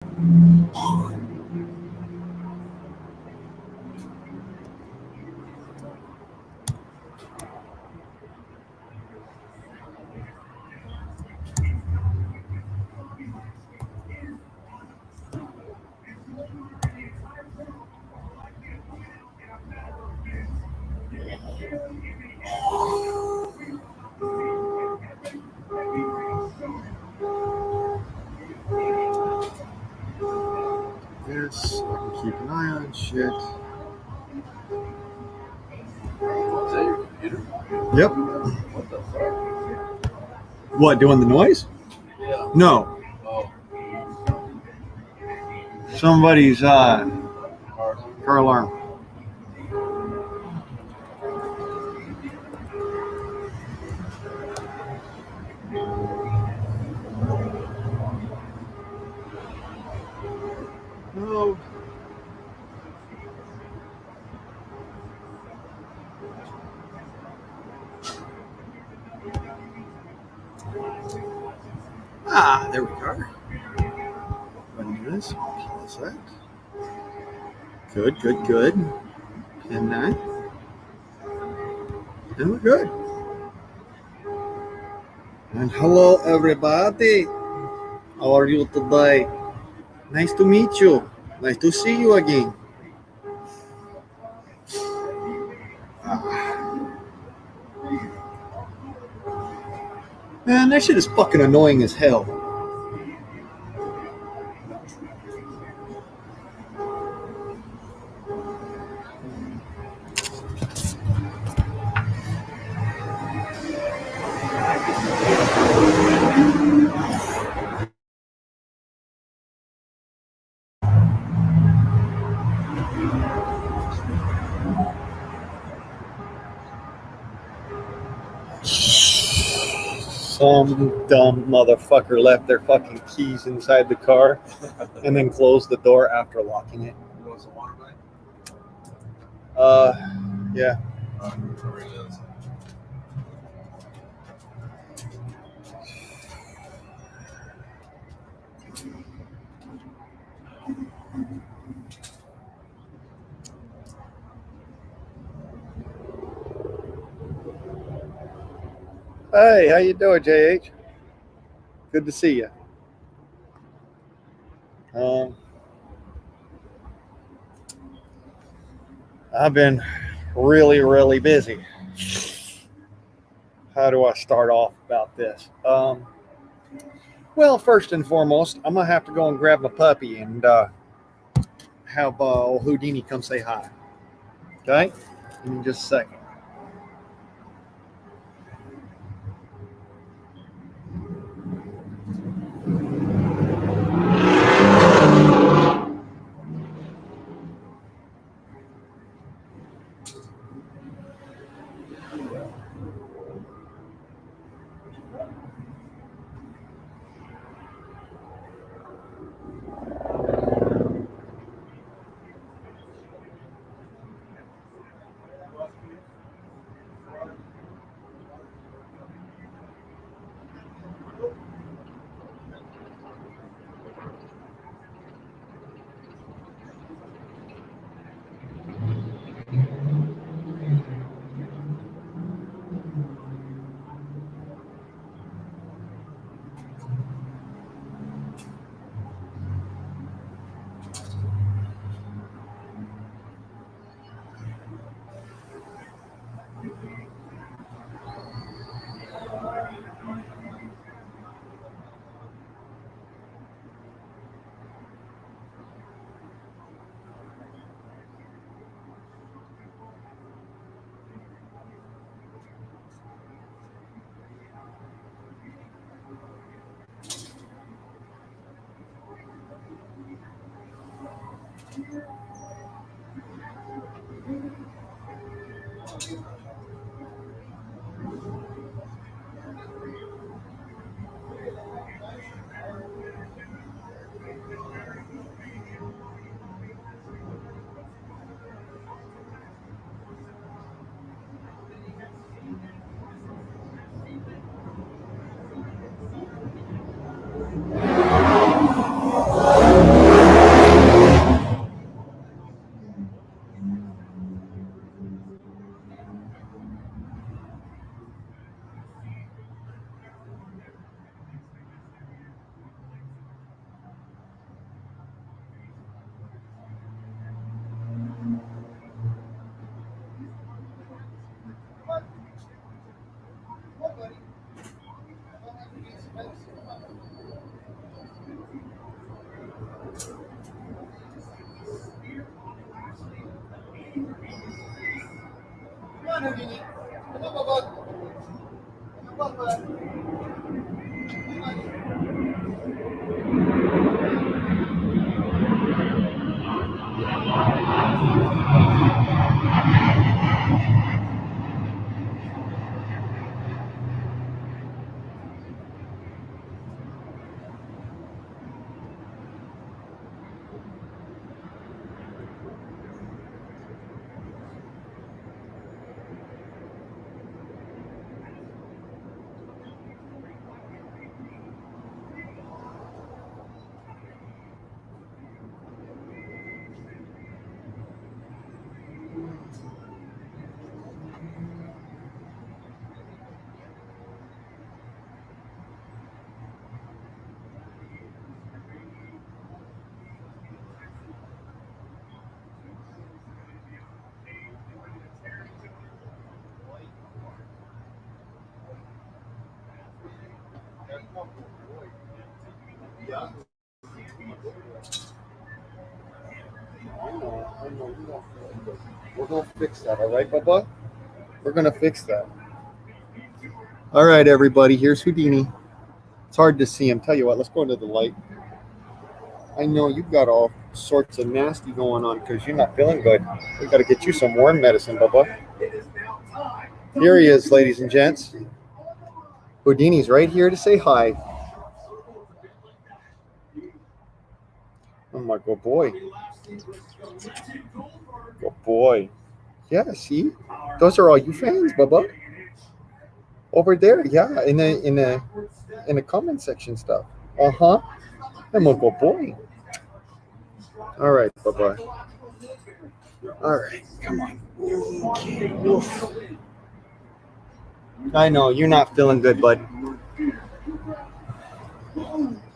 Yes, I can keep an eye on shit. Is that your computer? Yep. What the fuck? What, doing the noise? Yeah. No. Oh, Somebody's car hard. alarm. Oh. There we go. Undo this. Pause that. Good. And that. And we're good. And hello, everybody. How are you today? Nice to meet you. Nice to see you again. Man, that shit is fucking annoying as hell. Some dumb motherfucker left their fucking keys inside the car and then closed the door after locking it. You want some water, buddy? Yeah. Over on the other side. Hey, how you doing, JH? Good to see you. I've been really busy. How do I start off about this? Well, first and foremost, I'm gonna have to go and grab my puppy and have old Houdini come say hi. Okay? In just a second. on, Houdini. Come on, Bubba. Come on, Bubba. Yeah. I know. We're gonna fix that, all right, Bubba? We're gonna fix that. All right, everybody. Here's Houdini. It's hard to see him. Tell you what, let's go into the light. I know you've got all sorts of nasty going on because you're not feeling good. We got to get you some worm medicine, Bubba. Here he is, ladies and gents. Houdini's right here to say hi. Oh my good boy. Good boy. Yeah, see? Those are all you fans, Bubba. Over there, yeah, in the comment section stuff. Uh-huh. I'm a good boy. All right, Bubba. All right, come on. Okay. Woof. I know you're not feeling good, bud.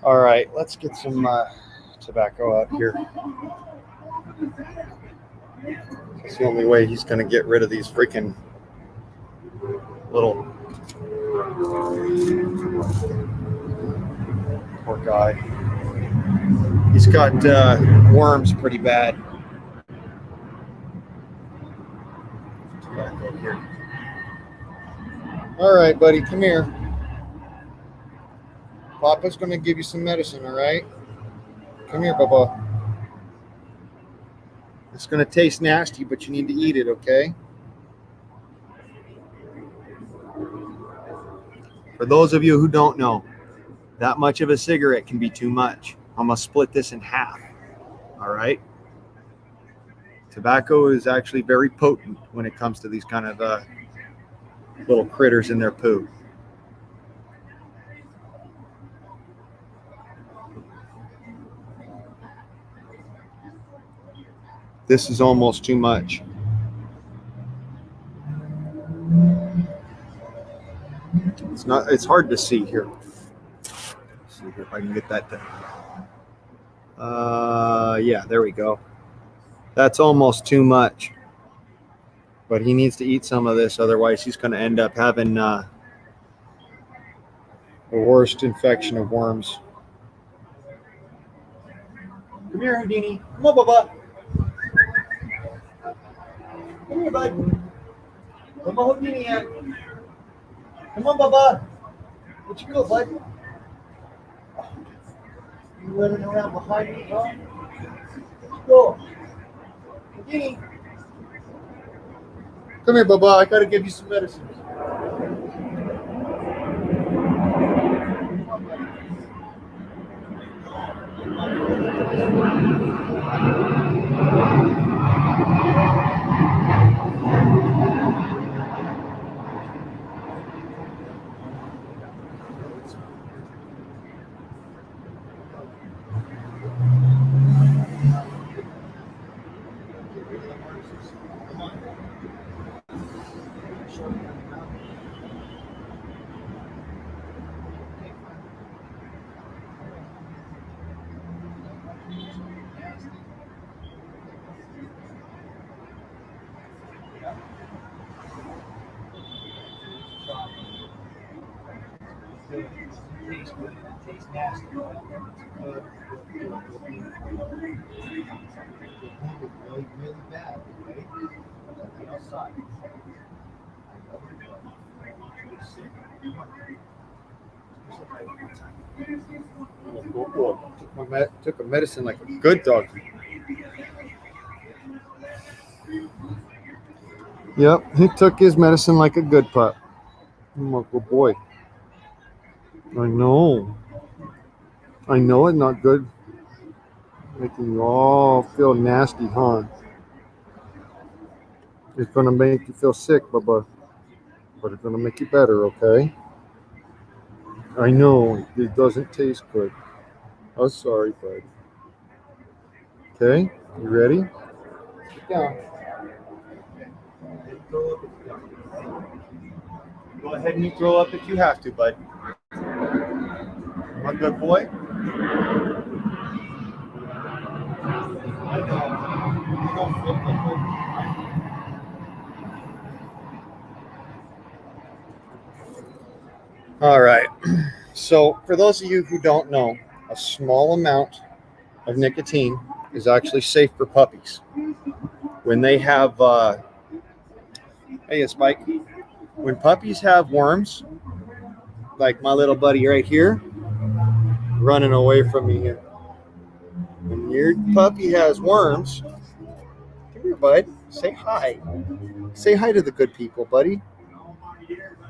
All right, let's get some tobacco out here. It's the only way he's gonna get rid of these freaking little poor guy. He's got worms pretty bad. Tobacco here. All right, buddy, come here. Papa's gonna give you some medicine, all right? Come here, Bubba. It's gonna taste nasty, but you need to eat it, okay? For those of you who don't know, that much of a cigarette can be too much. I'm gonna split this in half, all right? Tobacco is actually very potent when it comes to these kind of little critters in their poo. This is almost too much. It's hard to see here. Let's see if I can get that done. Yeah, there we go. That's almost too much. But he needs to eat some of this, otherwise he's going to end up having the worst infection of worms. Come here, Houdini. Come on, Bubba. Come here, bud. Come on, Houdini. Come on, Bubba. Where'd you go, bud? You running around behind me, huh? Where'd you go? Houdini. Come here, Bubba. I got to give you some medicine. Tastes nasty. Really bad, right? Outside. Took a medicine like a good dog. Yep, he took his medicine like a good pup. I'm a good boy. I know. I know it's not good. Making you all feel nasty, huh? It's gonna make you feel sick, Bubba. But it's gonna make you better, okay? I know it doesn't taste good. I'm sorry, bud. Okay, you ready? Sit down. Go ahead and you throw up if you have to, bud. I'm a good boy. I know. You don't feel good. All right. So, for those of you who don't know, a small amount of nicotine is actually safe for puppies. When they have, hey, Spike. When puppies have worms, like my little buddy right here, running away from me here. When your puppy has worms, come here, bud. Say hi. Say hi to the good people, buddy.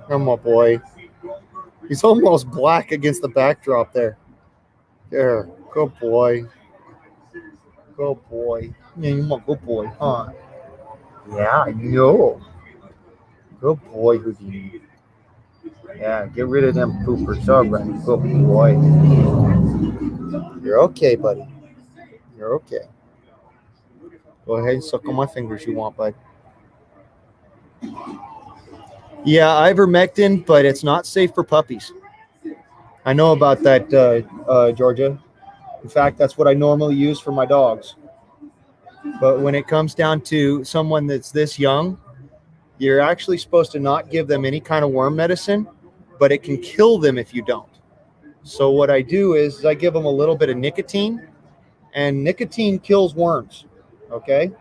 Oh, my boy. He's almost black against the backdrop there. There. Good boy. Good boy. Yeah, you're a good boy, huh? Yeah, I know. Good boy, Houdini. Yeah, get rid of them poopers. All right. Good boy. You're okay, buddy. You're okay. Go ahead and suck on my fingers you want, bud. Yeah, ivermectin, but it's not safe for puppies. I know about that, Georgia. In fact, that's what I normally use for my dogs. But when it comes down to someone that's this young, you're actually supposed to not give them any kind of worm medicine, but it can kill them if you don't. So what I do is I give them a little bit of nicotine, and nicotine kills worms, okay?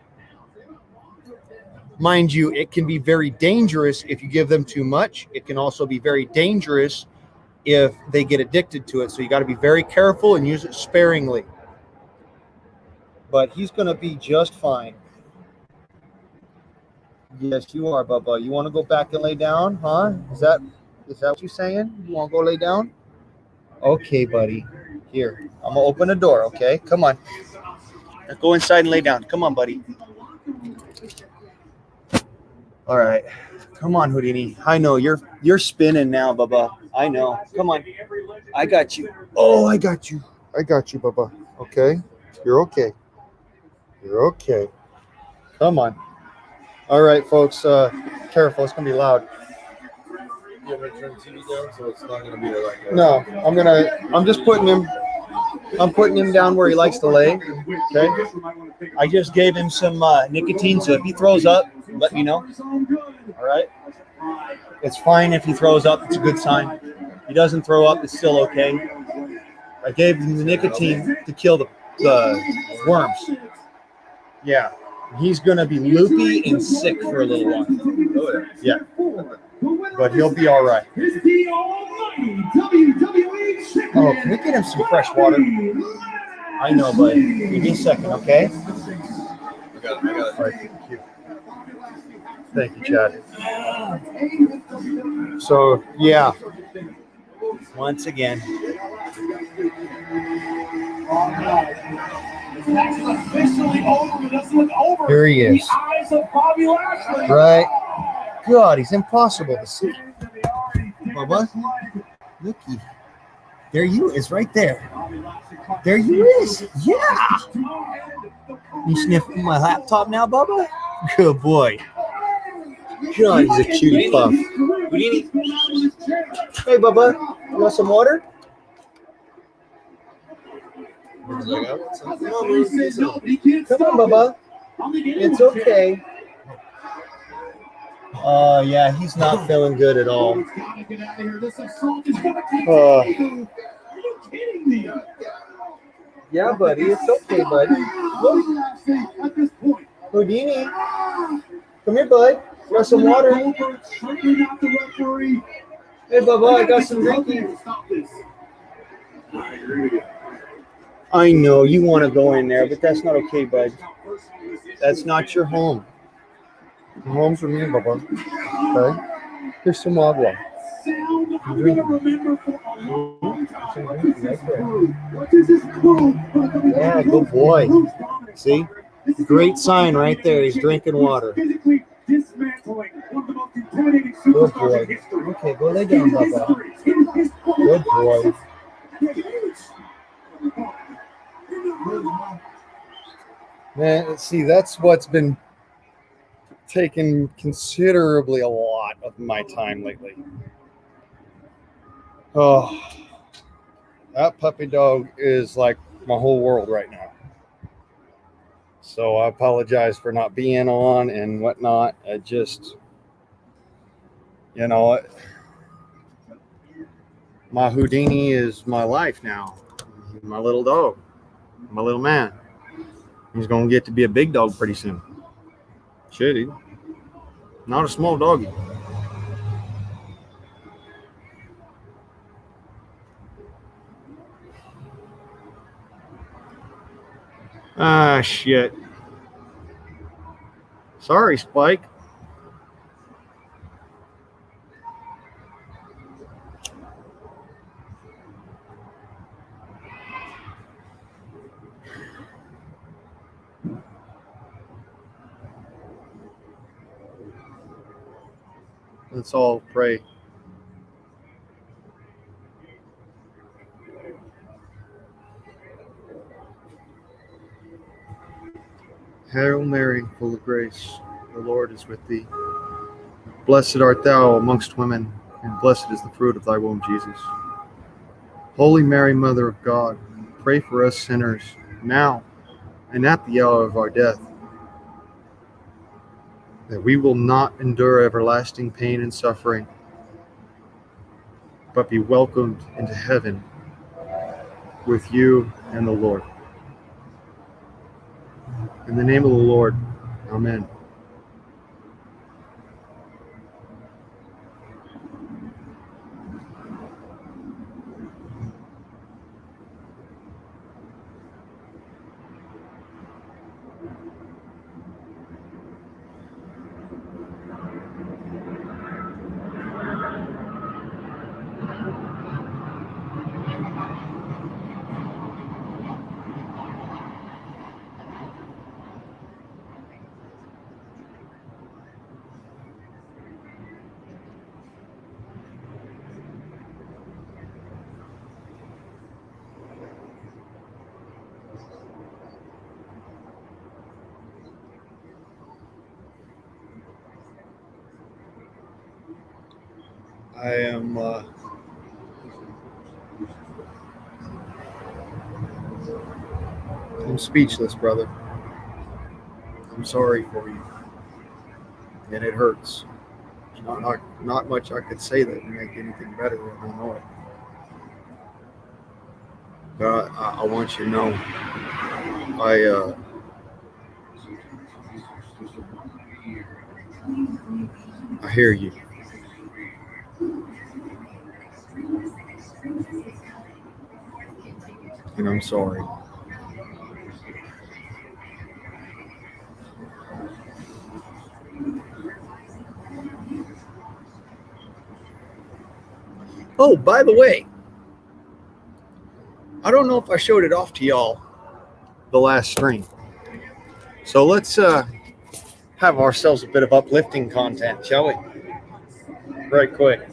Mind you, it can be very dangerous if you give them too much. It can also be very dangerous if they get addicted to it. So you got to be very careful and use it sparingly. But he's going to be just fine. Yes, you are, Bubba. You want to go back and lay down, huh? Is that what you're saying? You want to go lay down? Okay, buddy. Here, I'm going to open the door, okay? Come on. Now go inside and lay down. Come on, buddy. All right. Come on, Houdini. I know you're spinning now, Bubba. I know. Come on. I got you. Oh, I got you. I got you, Bubba. Okay? You're okay. You're okay. Come on. All right, folks. Careful. It's going to be loud. You want me to turn the TV down so it's not going to be like a... No, I'm just putting him. I'm putting him down where he likes to lay. Okay. I just gave him some nicotine, so if he throws up, let me know. All right. It's fine if he throws up. It's a good sign. If he doesn't throw up, it's still okay. I gave him the nicotine to kill the worms. Yeah. He's gonna be loopy and sick for a little while. Yeah. But he'll be all right. Oh, can we get him some fresh water? I know, but give me a second, okay? I got it. All right, thank you. Thank you, Chad. So, yeah. Once again. Here he is. Right. God, he's impossible to see. Bubba, looky. There you is, right there. There you is. Yeah. You sniffing my laptop now, Bubba? Good boy. God, he's a cutie puff. Hey, Bubba, you want some water? Come on, Bubba. It's okay. Yeah, he's not feeling good at all. Yeah, buddy, it's okay, buddy. Look. Houdini. Come here, bud. Want some water? Hey, Bubba, I got some drinking. I know you want to go in there, but that's not okay, bud. That's not your home. Your home's for me, Bubba. Okay? Here's some agua. Yeah, good boy. See? Great sign right there. He's drinking water. Good boy. Okay, go lay down, Bubba. Good boy. Man, see, that's what's been taking considerably a lot of my time lately. Oh, that puppy dog is like my whole world right now. So I apologize for not being on and whatnot. I just, you know, my Houdini is my life now. My little dog, my little man. He's going to get to be a big dog pretty soon. Should he? Not a small doggy. Ah, shit. Sorry, Spike. Let's all pray. Hail Mary, full of grace, the Lord is with thee. Blessed art thou amongst women, and blessed is the fruit of thy womb, Jesus. Holy Mary, Mother of God, pray for us sinners, now and at the hour of our death, that we will not endure everlasting pain and suffering, but be welcomed into heaven with you and the Lord. In the name of the Lord, amen. I'm speechless, brother. I'm sorry for you. And it hurts. Not much I could say that would make anything better. I know it. But I want you to know, I hear you. And I'm sorry. Oh, by the way, I don't know if I showed it off to y'all the last stream. So let's have ourselves a bit of uplifting content, shall we? Right quick.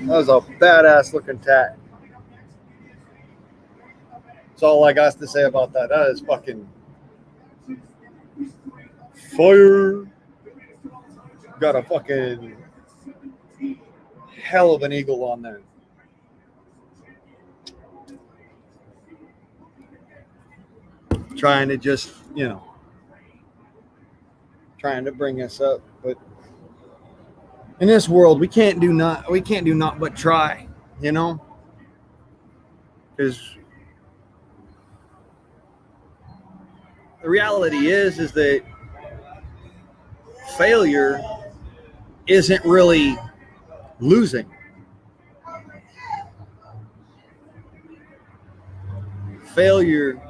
That was a badass looking tat. That's all I got to say about that. That is fucking fire. Got a fucking hell of an eagle on there. Trying to just, trying to bring us up, but In this world, we can't do not but try, you know, because the reality is that failure isn't really losing. Failure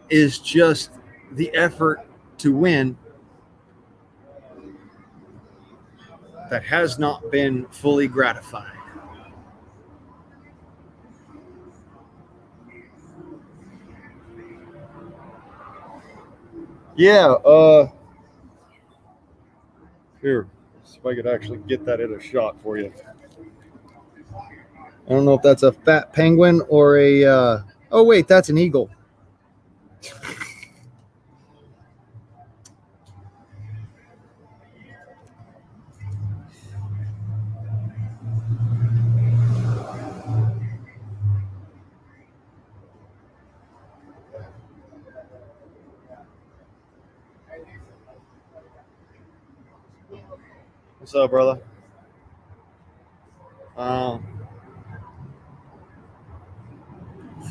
is just the effort to win that has not been fully gratified. Yeah, here, see if I could actually get that in a shot for you. I don't know if that's a fat penguin or a, oh wait, that's an eagle. What's up, brother? Um,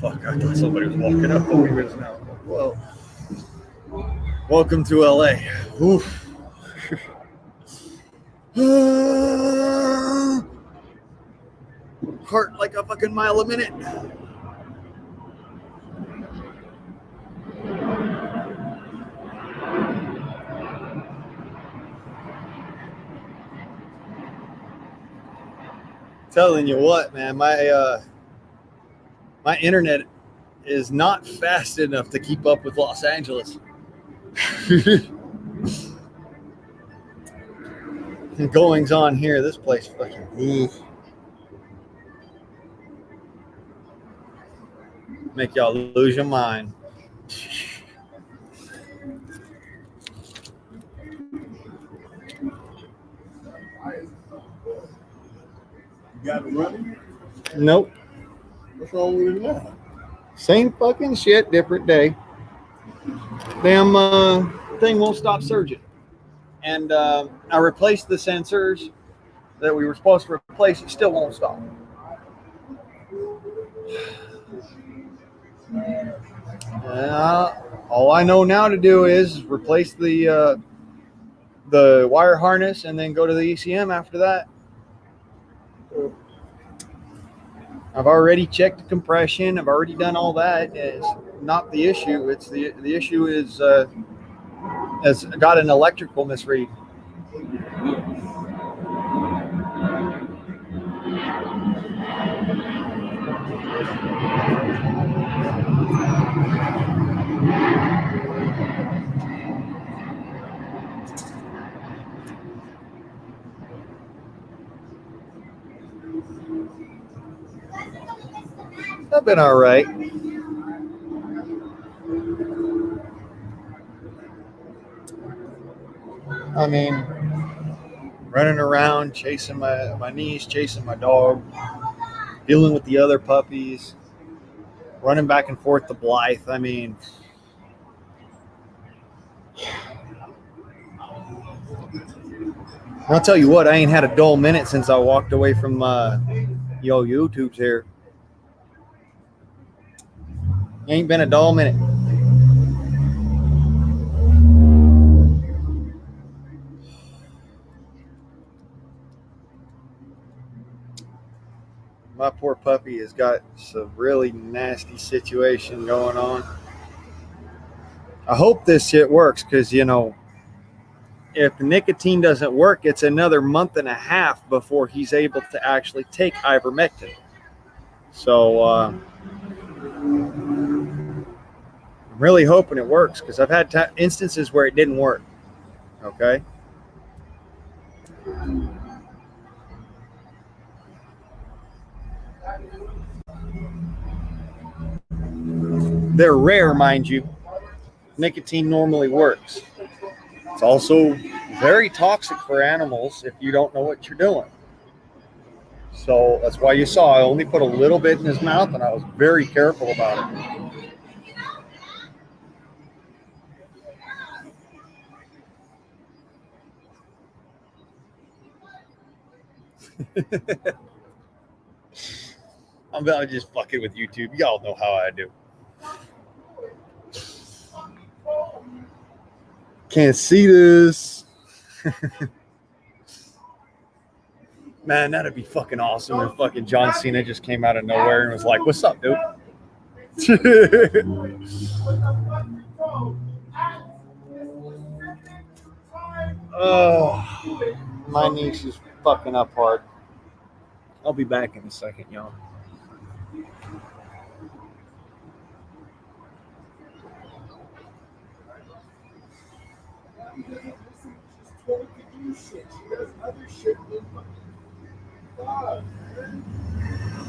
Fuck, I thought somebody was walking up on me just now. Whoa. Welcome to LA. Oof. Heart like a fucking mile a minute. Telling you what, man, my internet is not fast enough to keep up with Los Angeles. Goings on here, this place fucking make y'all lose your mind. You got it running? Nope. What's wrong with it now? Same fucking shit, different day. Damn thing won't stop surging. And I replaced the sensors that we were supposed to replace. It still won't stop. All I know now to do is replace the wire harness and then go to the ECM after that. I've already checked the compression. I've already done all that. It's not the issue. It's the issue is has got an electrical misread. I've been all right. I mean, running around, chasing my niece, chasing my dog, dealing with the other puppies, running back and forth to Blythe. I mean, I'll tell you what, I ain't had a dull minute since I walked away from YouTube's here. Ain't been a dull minute. My poor puppy has got some really nasty situation going on. I hope this shit works because, you know, if the nicotine doesn't work, it's another month and a half before he's able to actually take ivermectin. So I'm really hoping it works because I've had instances where it didn't work. Okay. They're rare, mind you. Nicotine normally works. It's also very toxic for animals if you don't know what you're doing. So that's why you saw I only put a little bit in his mouth and I was very careful about it. I'm about to just fucking with YouTube. Y'all know how I do. Can't see this. Man, that'd be fucking awesome if fucking John Cena just came out of nowhere and was like, "What's up, dude?" Oh, my niece is fucking up hard. I'll be back in a second, y'all.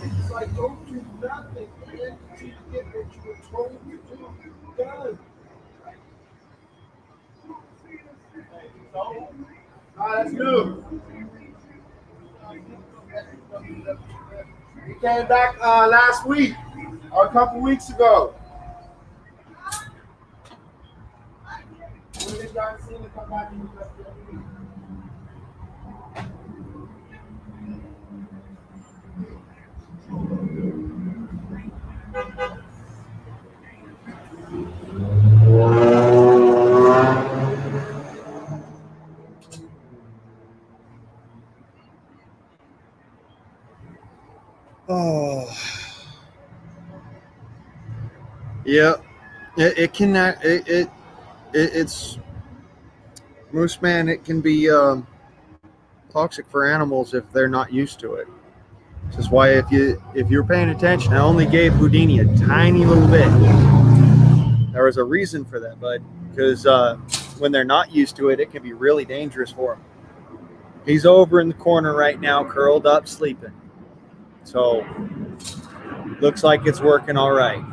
It's like, don't do nothing until you get what you were told to do. Done. That's new. He came back last week or a couple weeks ago. When did John Cena come back in the UFC? Oh, yeah. It cannot. It's moose man. It can be toxic for animals if they're not used to it. This is why if you're paying attention, I only gave Houdini a tiny little bit. There was a reason for that, bud, because when they're not used to it, it can be really dangerous for them. He's over in the corner right now, curled up, sleeping. So looks like it's working all right.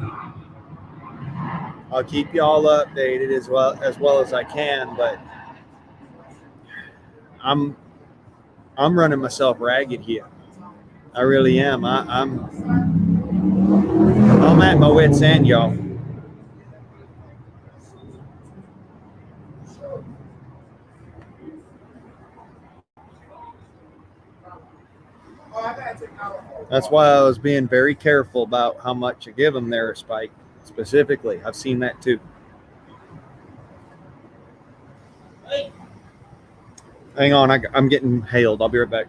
I'll keep you all updated as well as I can, but I'm running myself ragged here. I really am. I'm at my wit's end, y'all. That's why I was being very careful about how much I give them there, Spike. Specifically, I've seen that too. Hang on, I'm getting hailed. I'll be right back.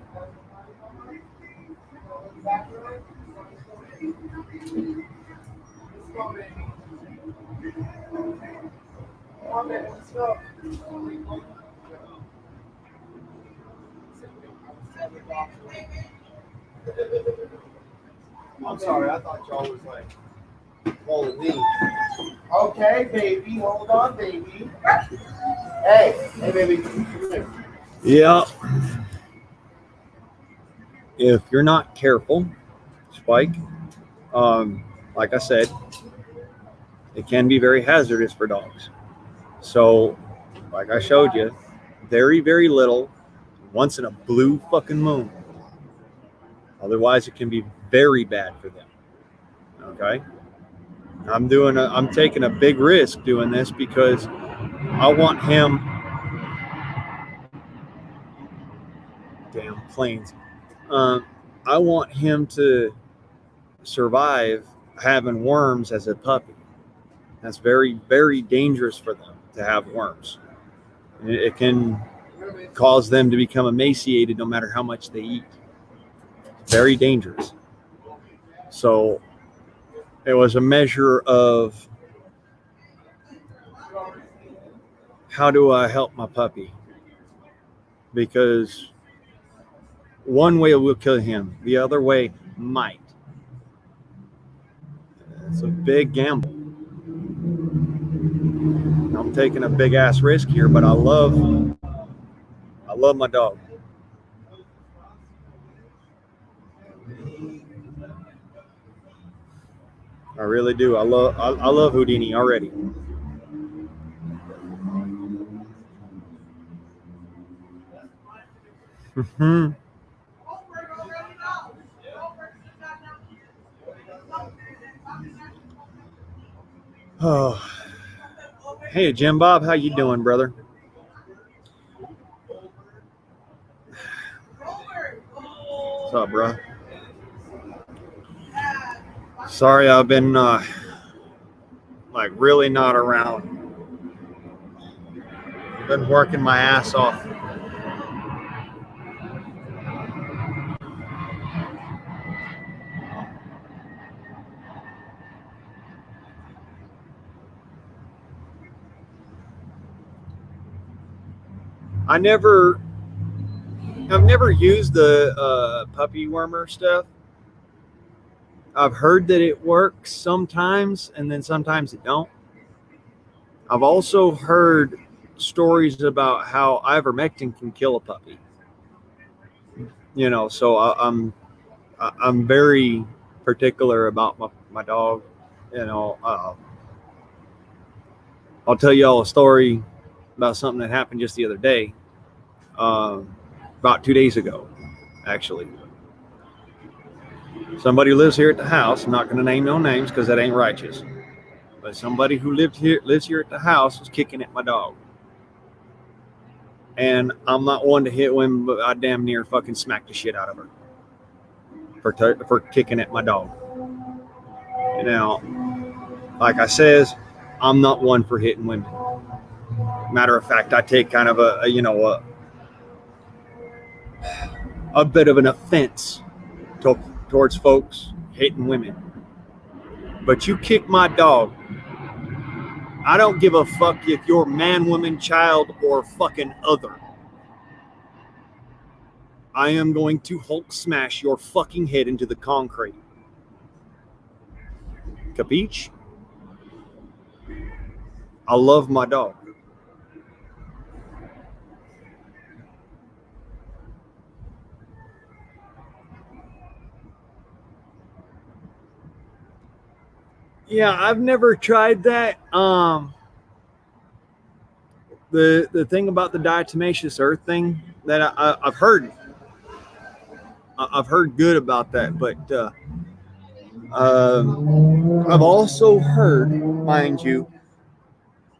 I'm sorry, I thought y'all was like calling me. Okay, baby, hold on, baby. Hey, baby. Yeah. If you're not careful, Spike, like I said, it can be very hazardous for dogs. So, like I showed you, very, very little, once in a blue fucking moon. Otherwise, it can be very bad for them. Okay? I'm taking a big risk doing this because I want him. Damn planes. I want him to survive having worms as a puppy. That's very, very dangerous for them to have worms. It can cause them to become emaciated no matter how much they eat. It's very dangerous. So it was a measure of how do I help my puppy? Because one way will kill him, the other way might. It's a big gamble. I'm taking a big ass risk here, but I love my dog. I really do. I love Houdini already. Oh. Hey, Jim Bob, how you doing, brother? What's up, bro? Sorry, I've been like really not around. I've been working my ass off. I've never used the puppy wormer stuff. I've heard that it works sometimes, and then sometimes it don't. I've also heard stories about how ivermectin can kill a puppy. You know, so I'm very particular about my dog. You know, I'll tell you all a story about something that happened just the other day, about 2 days ago, actually. Somebody who lives here at the house, I'm not going to name no names because that ain't righteous, but somebody who lives here at the house was kicking at my dog. And I'm not one to hit women, but I damn near fucking smacked the shit out of her for kicking at my dog. Now, like I says, I'm not one for hitting women. Matter of fact, I take kind of a bit of an offense towards folks hitting women. But you kick my dog, I don't give a fuck if you're man, woman, child, or fucking other. I am going to Hulk smash your fucking head into the concrete. Capiche? I love my dog. Yeah, I've never tried that. The thing about the diatomaceous earth thing that I've heard good about that, but I've also heard, mind you,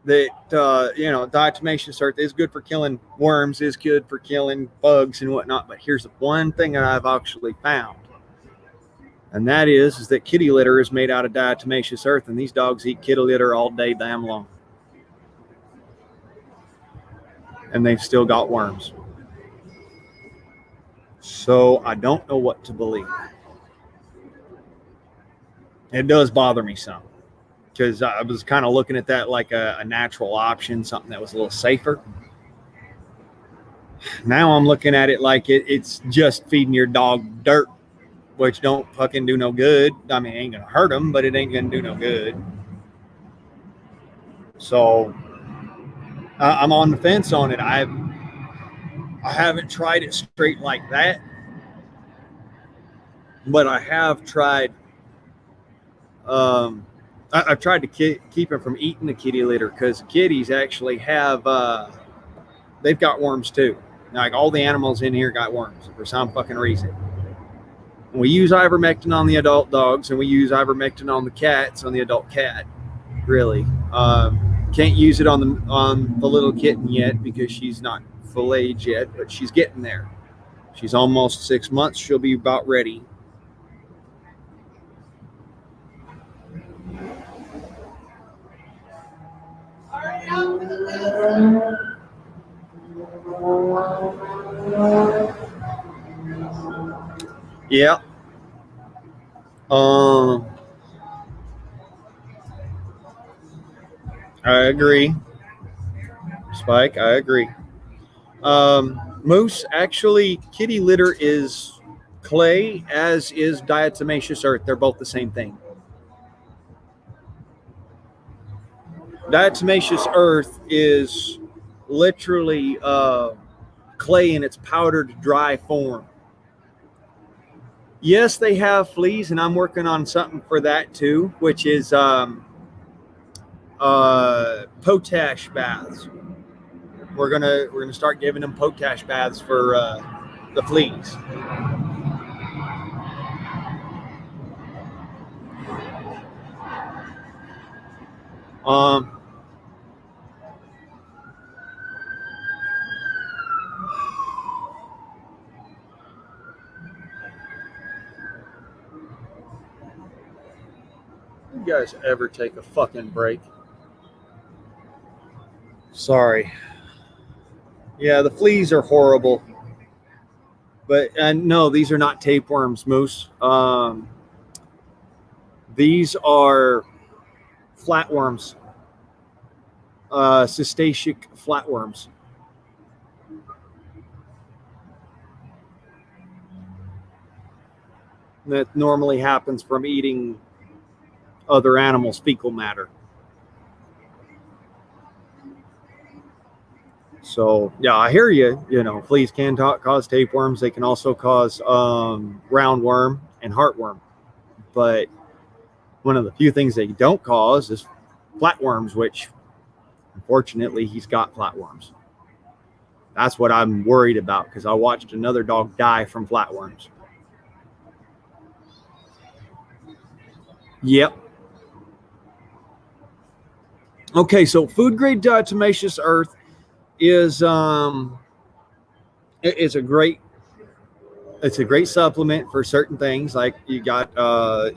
that diatomaceous earth is good for killing worms, is good for killing bugs and whatnot. But here's the one thing that I've actually found, and that is that kitty litter is made out of diatomaceous earth, and these dogs eat kitty litter all day damn long, and they've still got worms. So I don't know what to believe. It does bother me some, because I was kind of looking at that like a natural option, something that was a little safer. Now I'm looking at it like it's just feeding your dog dirt, which don't fucking do no good. I mean, it ain't gonna hurt them, but it ain't gonna do no good. So I'm on the fence on it. I haven't tried it straight like that, but I have tried. I've tried to keep him from eating the kitty litter, because kitties actually have they've got worms too. Like all the animals in here got worms for some fucking reason. We use ivermectin on the adult dogs, and we use ivermectin on the cats, on the adult cat. Really, can't use it on the little kitten yet because she's not full age yet, but she's getting there. She's almost 6 months. She'll be about ready. Yeah. I agree. Spike, I agree. Moose, actually, kitty litter is clay, as is diatomaceous earth. They're both the same thing. Diatomaceous earth is literally clay in its powdered dry form. Yes, they have fleas, and I'm working on something for that too, which is potash baths. We're gonna start giving them potash baths for the fleas. You guys ever take a fucking break? Sorry. Yeah, the fleas are horrible. But no, these are not tapeworms, Moose. These are flatworms, cetacean flatworms. That normally happens from eating other animals' fecal matter. So yeah, I hear you. You know, fleas can cause tapeworms. They can also cause roundworm and heartworm. But one of the few things they don't cause is flatworms, which unfortunately he's got flatworms. That's what I'm worried about because I watched another dog die from flatworms. Yep. Okay, so food grade diatomaceous earth is it's a great supplement for certain things, like you got a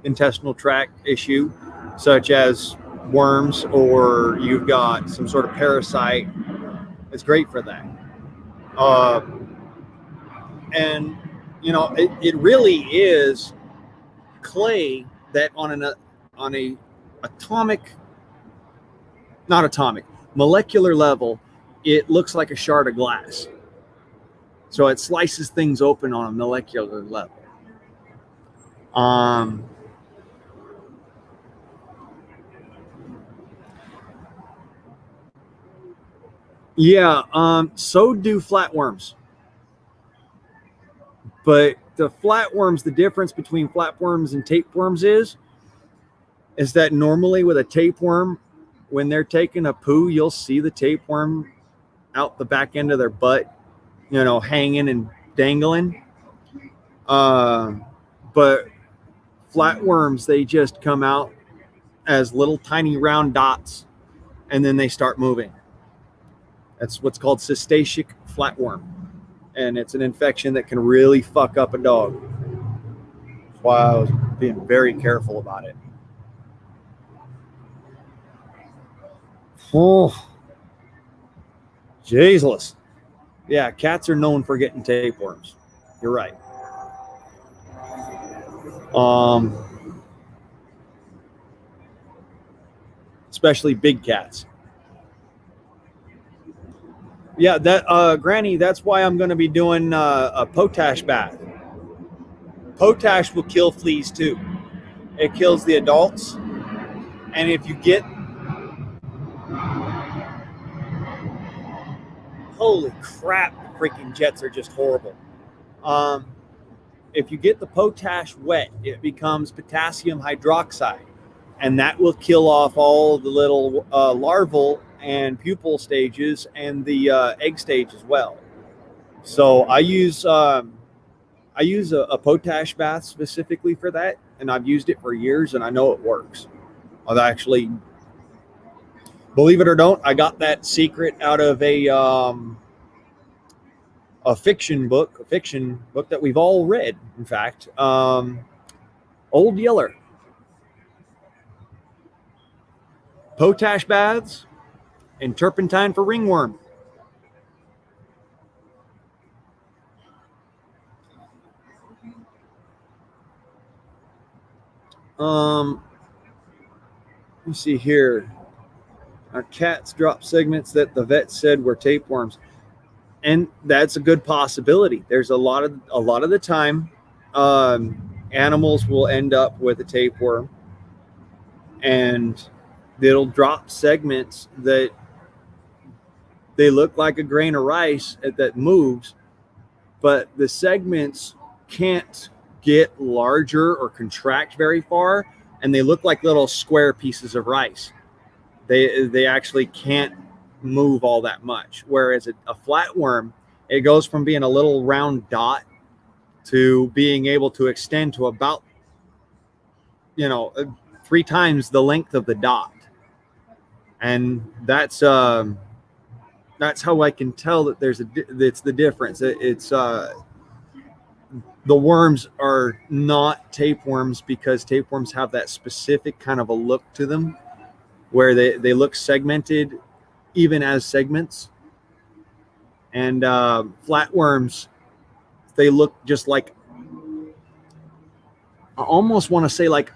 intestinal tract issue such as worms, or you've got some sort of parasite. It's great for that. And it really is clay that on a atomic not atomic molecular level, it looks like a shard of glass. So it slices things open on a molecular level. So do flatworms. But the flatworms, the difference between flatworms and tapeworms is that normally with a tapeworm, when they're taking a poo, you'll see the tapeworm out the back end of their butt, hanging and dangling. But flatworms, they just come out as little tiny round dots, and then they start moving. That's what's called cetacean flatworm. And it's an infection that can really fuck up a dog. That's why I was being very careful about it. Oh, Jesus. Yeah, cats are known for getting tapeworms. You're right. Especially big cats. Yeah, that Granny, that's why I'm going to be doing a potash bath. Potash will kill fleas too. It kills the adults. And if you get... Holy crap, freaking jets are just horrible. If you get the potash wet, it becomes potassium hydroxide. And that will kill off all the little larval and pupal stages and the egg stage as well. So I use a potash bath specifically for that, and I've used it for years, and I know it works. I've actually, believe it or don't, I got that secret out of a fiction book that we've all read. In fact, Old Yeller. Potash baths and turpentine for ringworm. Let me see here. Our cats dropped segments that the vet said were tapeworms, and that's a good possibility. There's a lot of the time, animals will end up with a tapeworm, and they'll drop segments that they look like a grain of rice that moves, but the segments can't get larger or contract very far, and they look like little square pieces of rice. They actually can't move all that much. Whereas a flatworm, it goes from being a little round dot to being able to extend to about 3 times the length of the dot. And that's how I can tell that it's the difference. It's The worms are not tapeworms because tapeworms have that specific kind of a look to them where they look segmented even as segments. And flatworms, they look just like, I almost want to say like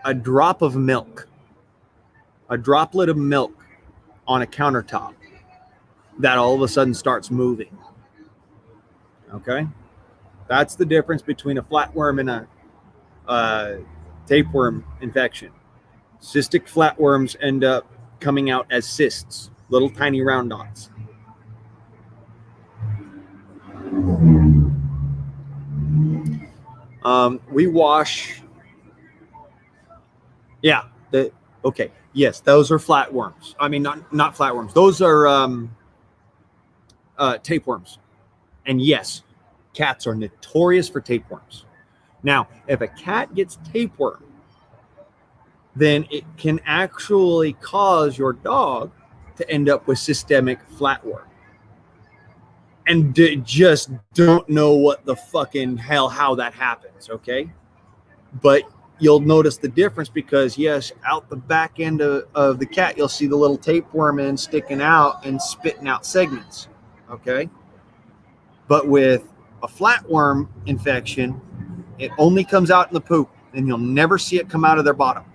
a drop of milk, a droplet of milk on a countertop that all of a sudden starts moving. Okay? That's the difference between a flatworm and a tapeworm infection. Cystic flatworms end up coming out as cysts, little tiny round dots. We wash. Yeah. Okay. Yes, those are flatworms. I mean, not flatworms. Those are tapeworms. And yes, cats are notorious for tapeworms. Now, if a cat gets tapeworm, then it can actually cause your dog to end up with systemic flatworm. And just don't know what the fucking hell, how that happens, okay? But you'll notice the difference because, yes, out the back end of the cat, you'll see the little tapeworm end sticking out and spitting out segments, okay? But with a flatworm infection, it only comes out in the poop, and you'll never see it come out of their bottom.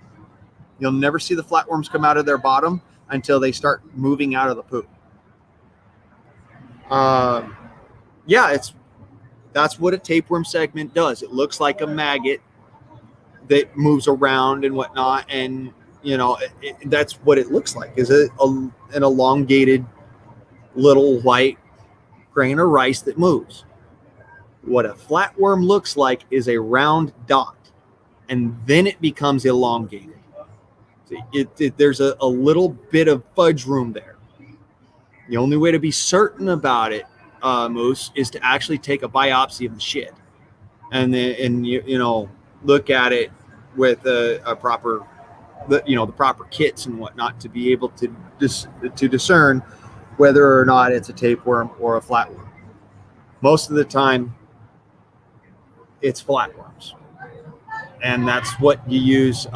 You'll never see the flatworms come out of their bottom until they start moving out of the poop. Yeah, that's what a tapeworm segment does. It looks like a maggot that moves around and whatnot, and that's what it looks like. Is an elongated little white grain of rice that moves. What a flatworm looks like is a round dot, and then it becomes elongated. There's a little bit of fudge room there. The only way to be certain about it, Moose, is to actually take a biopsy of the shit, and then look at it with a proper, the proper kits and whatnot to be able to discern whether or not it's a tapeworm or a flatworm. Most of the time, it's flatworms, and that's what you use.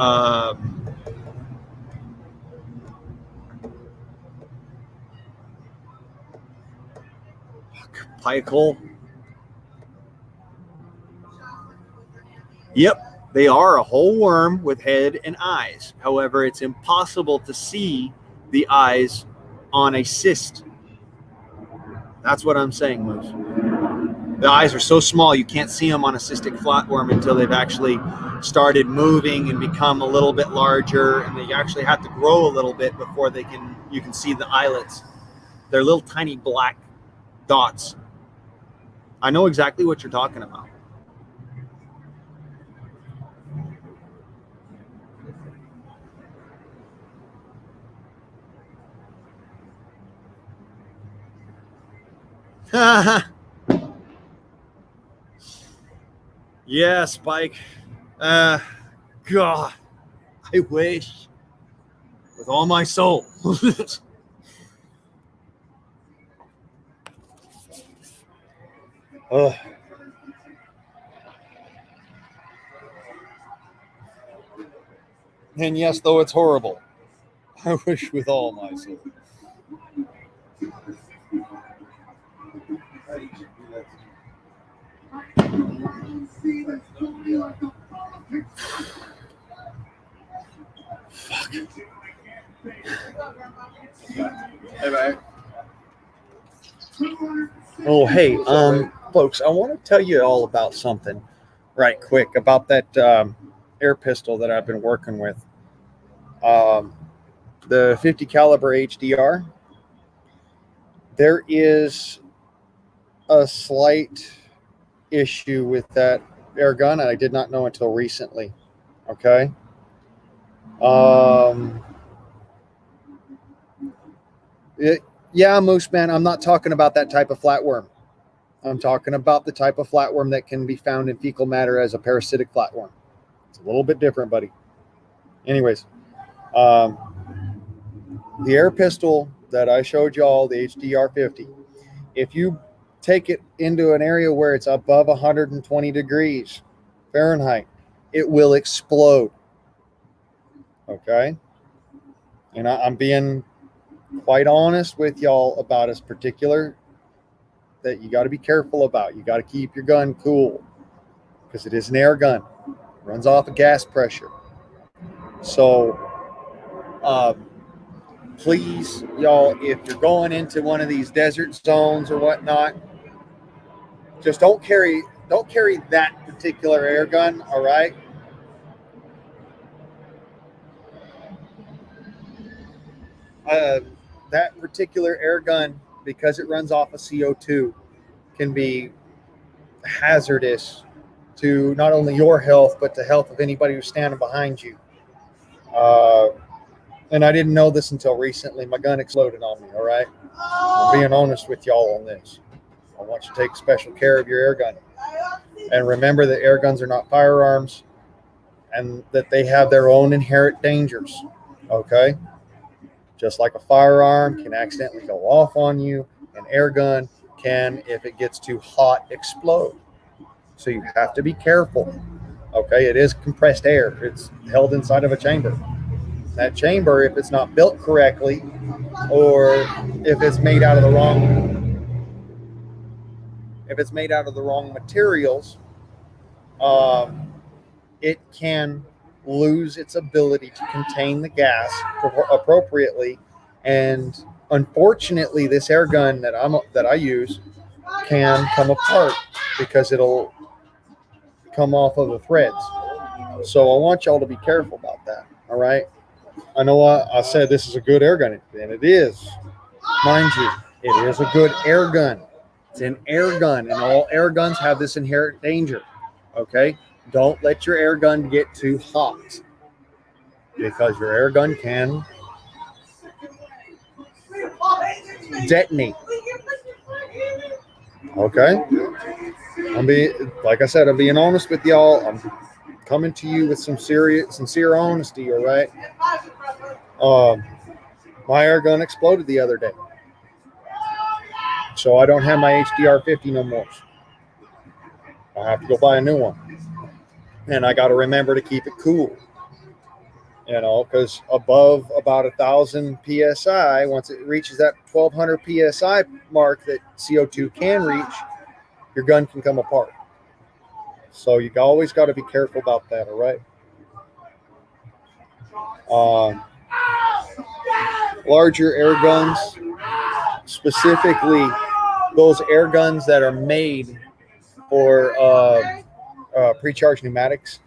Picol. Yep, they are a whole worm with head and eyes. However, it's impossible to see the eyes on a cyst. That's what I'm saying, Moose. The eyes are so small you can't see them on a cystic flatworm until they've actually started moving and become a little bit larger, and they actually have to grow a little bit before you can see the eyelets. They're little tiny black dots. I know exactly what you're talking about. Yeah, Spike. God, I wish with all my soul. And yes, though it's horrible, I wish with all my soul. Fuck. Hey, man. Oh, hey, folks, I want to tell you all about something right quick about that air pistol that I've been working with. The 50 caliber HDR. There is a slight issue with that air gun, and I did not know until recently. Okay. Yeah, Moose Man, I'm not talking about that type of flatworm. I'm talking about the type of flatworm that can be found in fecal matter as a parasitic flatworm. It's a little bit different, buddy. Anyways, the air pistol that I showed y'all, the HDR 50, if you take it into an area where it's above 120 degrees Fahrenheit, it will explode. Okay? And I'm being quite honest with y'all about this particular that you got to be careful about. You got to keep your gun cool because it is an air gun. It runs off of gas pressure. So please, y'all, if you're going into one of these desert zones or whatnot, just don't carry that particular air gun, all right? That particular air gun, because it runs off of CO2, can be hazardous to not only your health, but the health of anybody who's standing behind you. And I didn't know this until recently. My gun exploded on me, all right? I'm being honest with y'all on this. I want you to take special care of your air gun. And remember that air guns are not firearms and that they have their own inherent dangers, okay? Just like a firearm can accidentally go off on you, an air gun can, if it gets too hot, explode. So you have to be careful, okay? It is compressed air. It's held inside of a chamber. That chamber, if it's not built correctly, or if it's made out of the wrong materials, it can lose its ability to contain the gas appropriately. And unfortunately, this air gun that I use can come apart because it'll come off of the threads. So I want y'all to be careful about that. All right. I know I said this is a good air gun, and it is. Mind you, it is a good air gun. It's an air gun, and all air guns have this inherent danger. Okay? Don't let your air gun get too hot because your air gun can detonate. Okay? Like I said, I'm being honest with y'all. I'm coming to you with some sincere honesty, all right? My air gun exploded the other day. So I don't have my HDR 50 no more. I have to go buy a new one. And I got to remember to keep it cool. You know, because above about 1,000 PSI, once it reaches that 1,200 PSI mark that CO2 can reach, your gun can come apart. So you always got to be careful about that, all right? Larger air guns, specifically those air guns that are made for pre-charged pneumatics,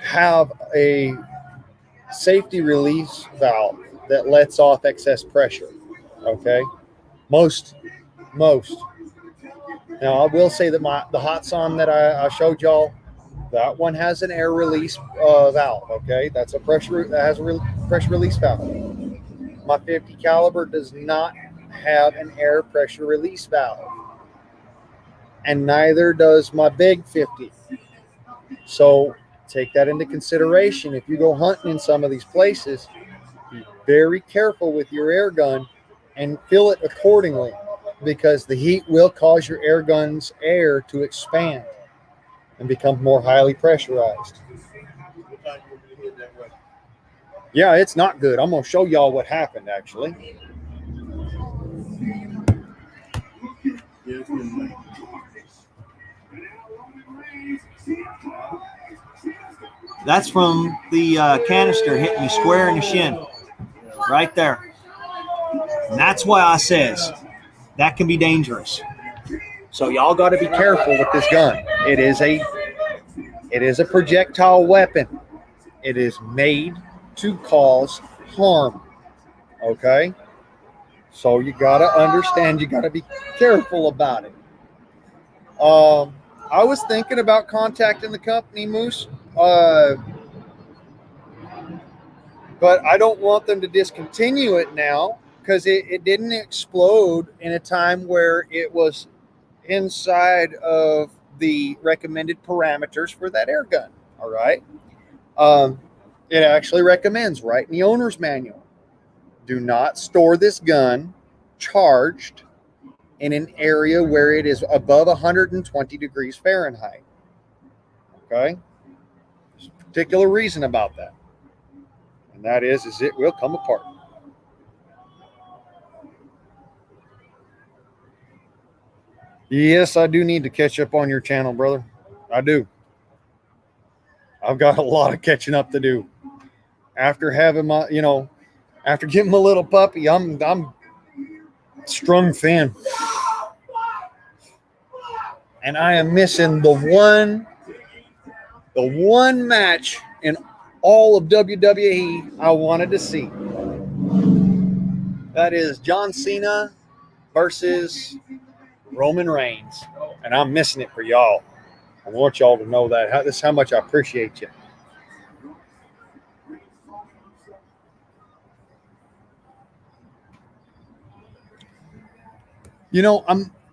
have a safety release valve that lets off excess pressure. Okay, most. Now I will say that the hot SOM that I showed y'all, that one has an air release valve. Okay, that's a pressure that has a pressure release valve. My 50 caliber does not have an air pressure release valve, and neither does my big 50. So take that into consideration. If you go hunting in some of these places, be very careful with your air gun and fill it accordingly, because the heat will cause your air gun's air to expand and become more highly pressurized. Yeah, it's not good. I'm going to show y'all what happened, actually. That's from the canister hitting me square in the shin. Right there. And that's why I says that can be dangerous. So y'all got to be careful with this gun. It is a projectile weapon. It is made to cause harm. Okay? So you got to understand, you got to be careful about it. I was thinking about contacting the company, Moose, but I don't want them to discontinue it now because it didn't explode in a time where it was inside of the recommended parameters for that air gun. All right. It actually recommends right in the owner's manual, do not store this gun charged in an area where it is above 120 degrees Fahrenheit. Okay? There's a particular reason about that. And that is it will come apart. Yes, I do need to catch up on your channel, brother. I do. I've got a lot of catching up to do. After having my, after getting my little puppy, I'm strung thin. And I am missing the one match in all of WWE I wanted to see. That is John Cena versus Roman Reigns. And I'm missing it for y'all. I want y'all to know that. This is how much I appreciate you.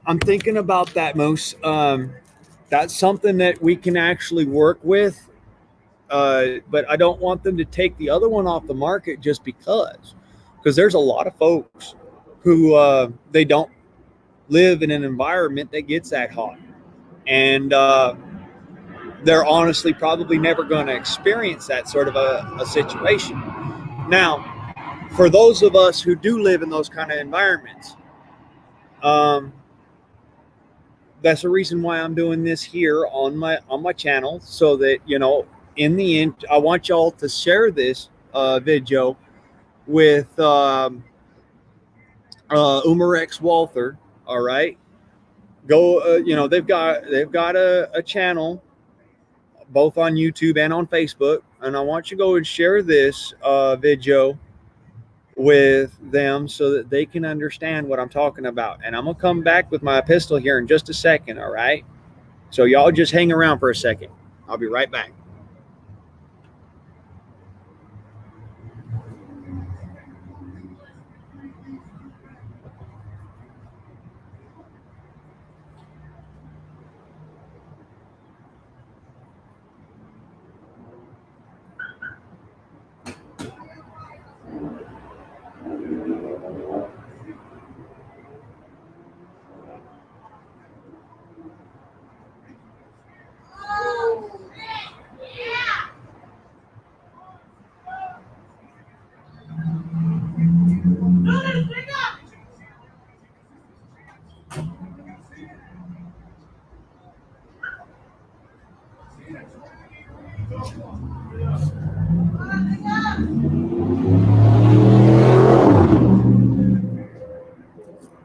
I'm thinking about that, Moose. That's something that we can actually work with. But I don't want them to take the other one off the market just because there's a lot of folks who they don't live in an environment that gets that hot. And they're honestly probably never going to experience that sort of a situation. Now, for those of us who do live in those kind of environments, that's the reason why I'm doing this here on my channel, so that, in the end, I want y'all to share this video with Umarex Walther. All right, go. They've got a channel both on YouTube and on Facebook, and I want you to go and share this video with them so that they can understand what I'm talking about. And I'm gonna come back with my epistle here in just a second. All right, so y'all just hang around for a second. I'll be right back.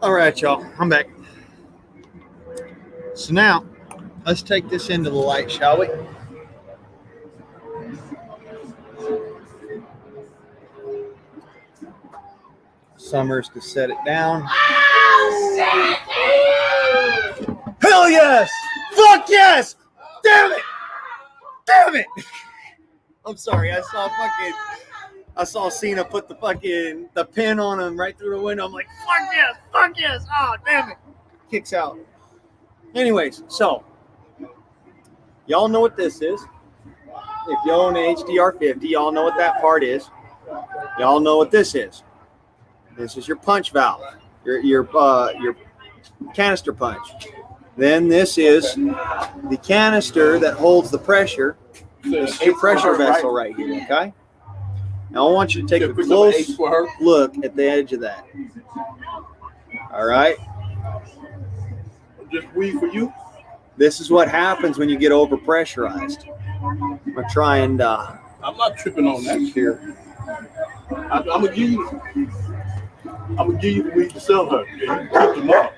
All right, y'all, I'm back. So now, let's take this into the light, shall we? Summers to set it down. Hell yes! Fuck yes! Damn it! Damn it! I'm sorry, I saw Cena put the pin on him right through the window. I'm like, fuck yes! Oh, damn it! Kicks out. Anyways, so y'all know what this is. If you own an HDR50, y'all know what that part is. Y'all know what this is. This is your punch valve, your canister punch. Then this is the canister that holds the pressure. This is your pressure vessel right here, okay? Now I want you to take a close look at the edge of that. All right? Just weed for you? This is what happens when you get overpressurized. I'm going to try and... I'm not tripping on that here. I'm going to give you the weed to sell her. You pick them up.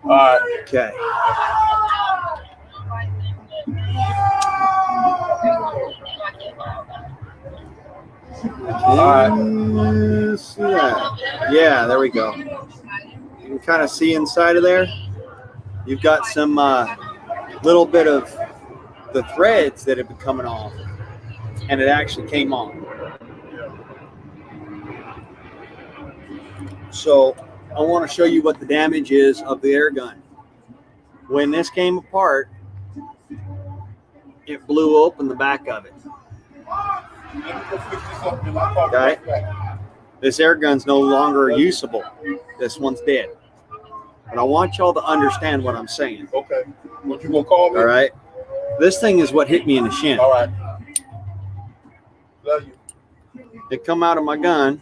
All right. Okay. All right. See that? Yeah, there we go. You can kind of see inside of there. You've got some little bit of the threads that have been coming off, and it actually came on. So I want to show you what the damage is of the air gun. When this came apart, it blew open the back of it. Okay. This air gun's no longer usable. This one's dead. But I want y'all to understand what I'm saying. Okay. What you gonna call me? All right. This thing is what hit me in the shin. All right. Love you. It come out of my gun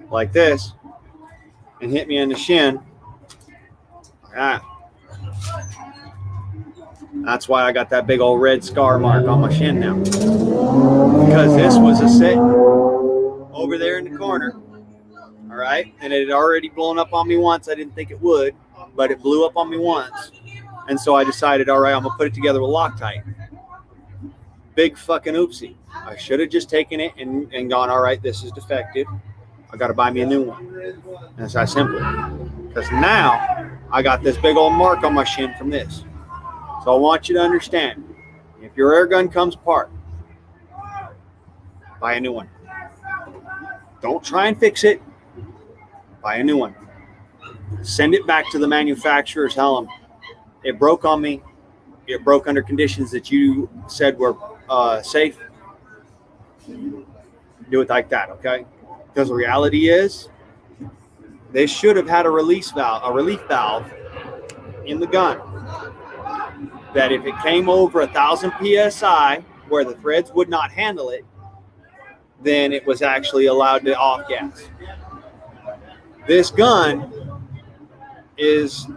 like this and hit me in the shin. Ah. That's why I got that big old red scar mark on my shin now. Because this was a sit over there in the corner. All right. And it had already blown up on me once. I didn't think it would, but it blew up on me once. And so I decided, all right, I'm going to put it together with Loctite. Big fucking oopsie. I should have just taken it and gone, all right, this is defective. I got to buy me a new one. And it's that simple. Because now I got this big old mark on my shin from this. So I want you to understand, if your air gun comes apart, buy a new one. Don't try and fix it. Buy a new one. Send it back to the manufacturer. Tell them it broke on me. It broke under conditions that you said were safe. Do it like that, okay? Because the reality is, they should have had a relief valve in the gun. That if it came over 1,000 psi, where the threads would not handle it, then it was actually allowed to off gas. This gun is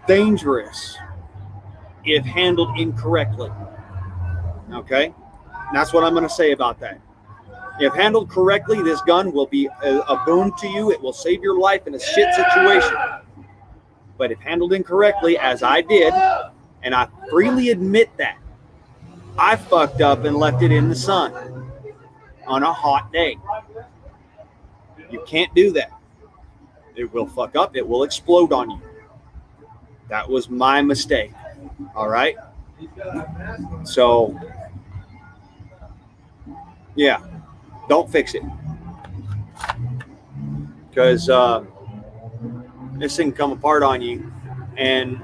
dangerous if handled incorrectly. Okay? And that's what I'm going to say about that. If handled correctly, this gun will be a boon to you. It will save your life in a shit situation. But if handled incorrectly, as I did, and I freely admit that, I fucked up and left it in the sun on a hot day. You can't do that. It will fuck up. It will explode on you. That was my mistake. All right? So, yeah, don't fix it. Because this thing come apart on you, and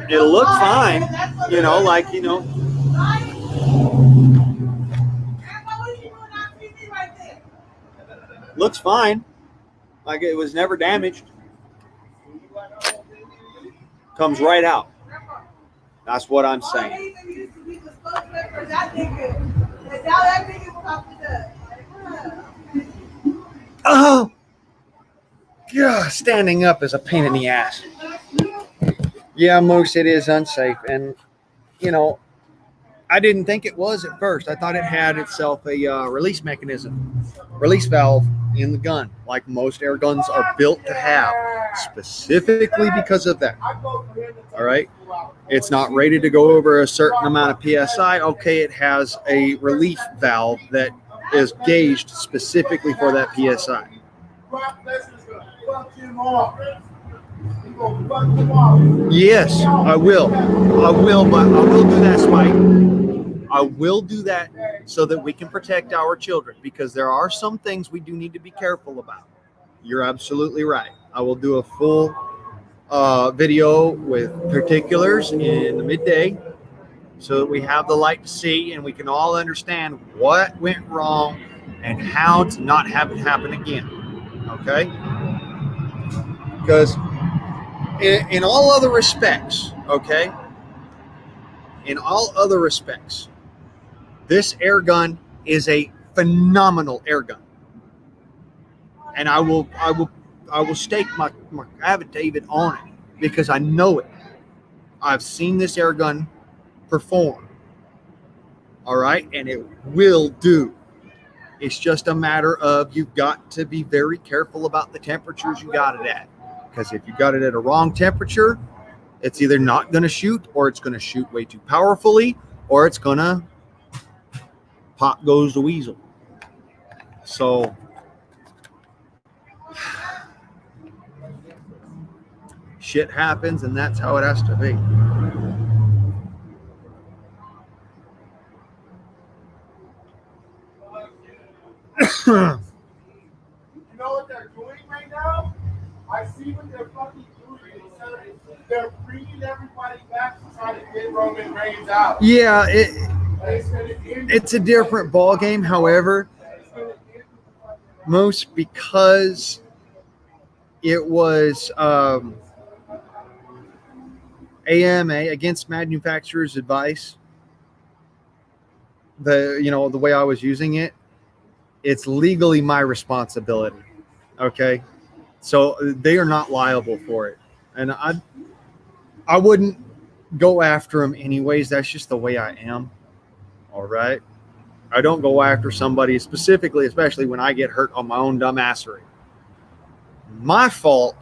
it'll look fine, looks fine, like it was never damaged. Comes right out. That's what I'm saying. Oh, yeah, standing up is a pain in the ass. Yeah, Moose, it is unsafe. And, I didn't think it was at first. I thought it had itself a release valve in the gun, like most air guns are built to have, specifically because of that. All right? It's not rated to go over a certain amount of PSI. Okay, it has a relief valve that is gauged specifically for that PSI. Yes, I will, but I will do that, Spike. I will do that so that we can protect our children, because there are some things we do need to be careful about. You're absolutely right. I will do a full video with particulars in the midday so that we have the light to see and we can all understand what went wrong and how to not have it happen again. Okay? Because in all other respects, okay? In all other respects, this air gun is a phenomenal air gun. And I will stake my affidavit on it because I know it. I've seen this air gun perform. All right? And it will do. It's just a matter of you've got to be very careful about the temperatures you got it at. Because if you got it at a wrong temperature, it's either not going to shoot, or it's going to shoot way too powerfully, or it's going to pop goes the weasel. So shit happens, and that's how it has to be. You know what they're doing right now? I see what they're fucking doing. They're bringing everybody back to try to get Roman Reigns out. Yeah, it's a different ball game. However, Moose, because it was AMA, against manufacturer's advice. The way I was using it, it's legally my responsibility. Okay, so they are not liable for it, and I wouldn't go after them anyways. That's just the way I am. All right, I don't go after somebody specifically, especially when I get hurt on my own dumbassery. My fault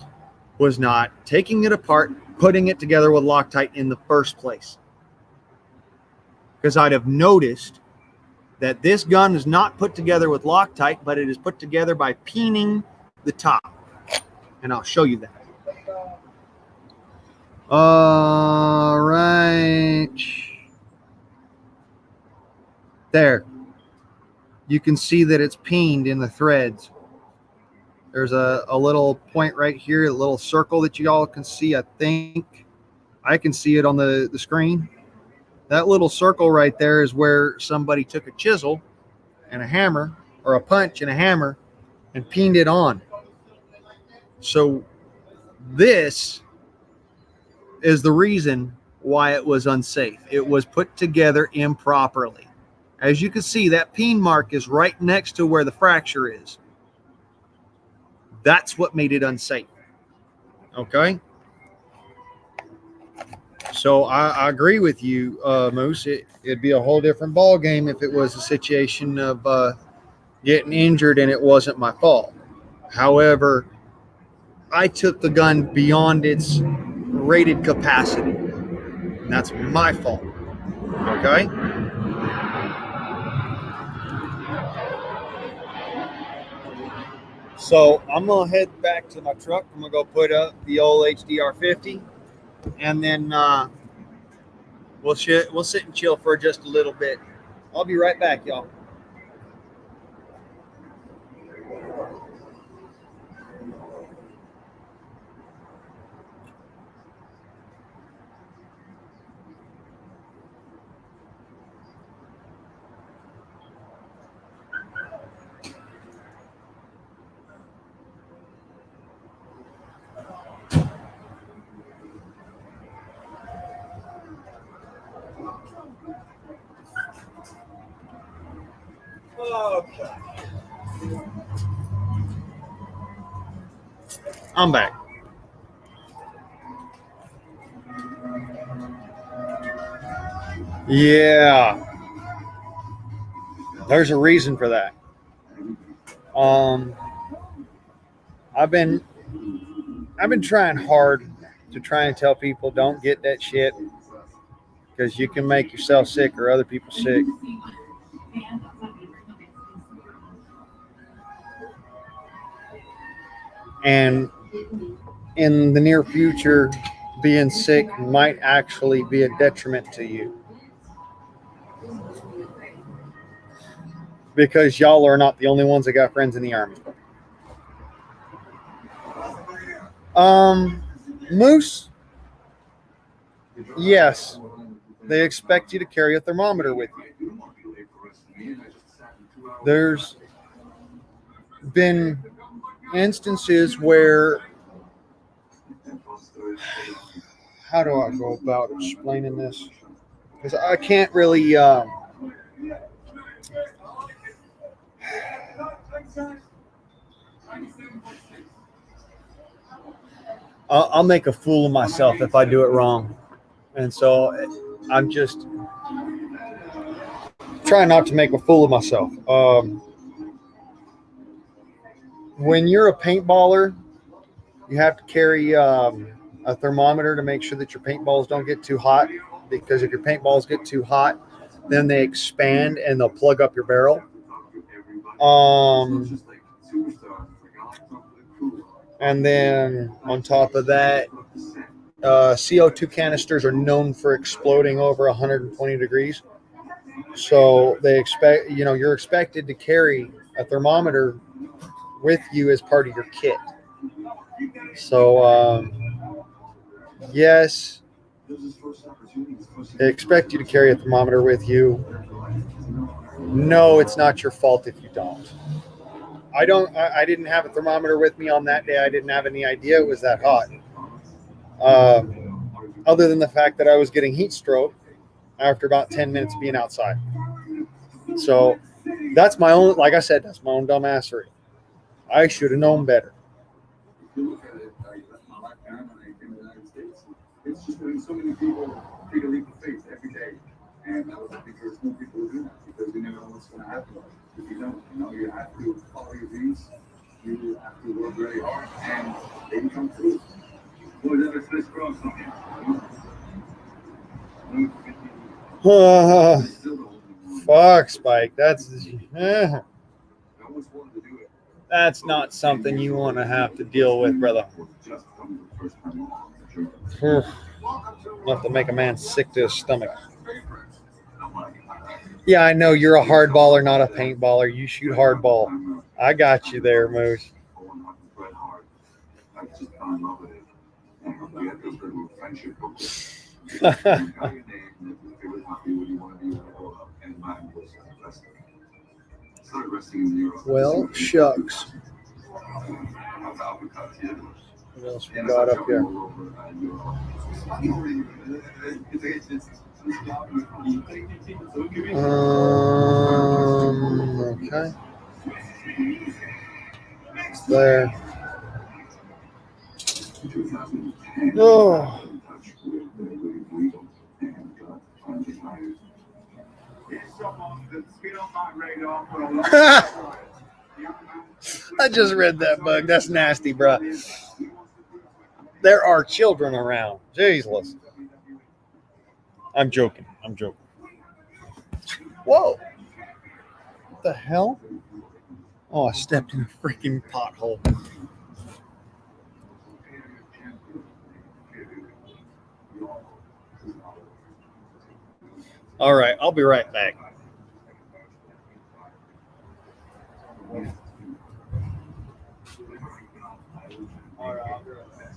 was not taking it apart, putting it together with Loctite in the first place, because I'd have noticed that this gun is not put together with Loctite, but it is put together by peening the top. And I'll show you that. All right. There. You can see that it's peened in the threads. There's a little point right here, a little circle that you all can see. I think I can see it on the screen. That little circle right there is where somebody took a chisel and a hammer, or a punch and a hammer, and peened it on. So this is the reason why it was unsafe. It was put together improperly. As you can see, that peen mark is right next to where the fracture is. That's what made it unsafe. Okay? So I agree with you, Moose. It'd be a whole different ball game if it was a situation of getting injured and it wasn't my fault. However, I took the gun beyond its rated capacity. And that's my fault. Okay? So I'm going to head back to my truck. I'm going to go put up the old HDR 50. And then we'll sit and chill for just a little bit. I'll be right back, y'all. Okay. I'm back. Yeah. There's a reason for that. I've been trying hard to try and tell people don't get that shit, because you can make yourself sick or other people sick. And in the near future, being sick might actually be a detriment to you, because y'all are not the only ones that got friends in the Army. Moose, yes, they expect you to carry a thermometer with you. There's been instances where, how do I go about explaining this? Because I can't really I'll make a fool of myself if I do it wrong. And so I'm just trying not to make a fool of myself. When you're a paintballer, you have to carry a thermometer to make sure that your paintballs don't get too hot, because if your paintballs get too hot, then they expand and they'll plug up your barrel. And then on top of that, CO2 canisters are known for exploding over 120 degrees. So they expect, you're expected to carry a thermometer with you as part of your kit. So, yes, they expect you to carry a thermometer with you. No, it's not your fault if you don't. I didn't have a thermometer with me on that day. I didn't have any idea it was that hot. Other than the fact that I was getting heat stroke after about 10 minutes being outside. So that's my own, like I said, that's my own dumbassery. I should have known better. If you look at it, I left my life behind when I came to the United States. It's just that so many people take a leap of faith every day. And I was happy for some people who do that because you never know what's going to happen. If you don't, you have to follow your dreams. You have to work very hard and they can come true. Fuck, Spike. That's not something you want to have to deal with, brother. Enough to make a man sick to his stomach. Yeah, I know you're a hardballer, not a paintballer. You shoot hardball. I got you there, Moose. Well, shucks. What else we got up here? Okay. It's there. Oh. I just read that bug. That's nasty, bro. There are children around. Jesus. I'm joking. Whoa. What the hell? Oh, I stepped in a freaking pothole. All right, I'll be right back. All right, I'll be right back.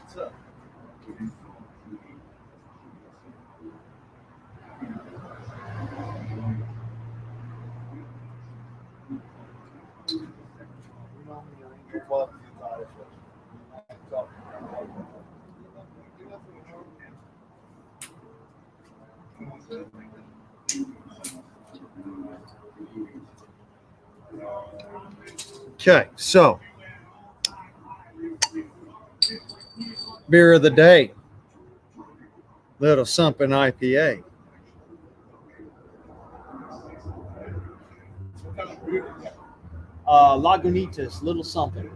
What's up? Okay, so beer of the day, Little Something IPA. Lagunitas, Little Something.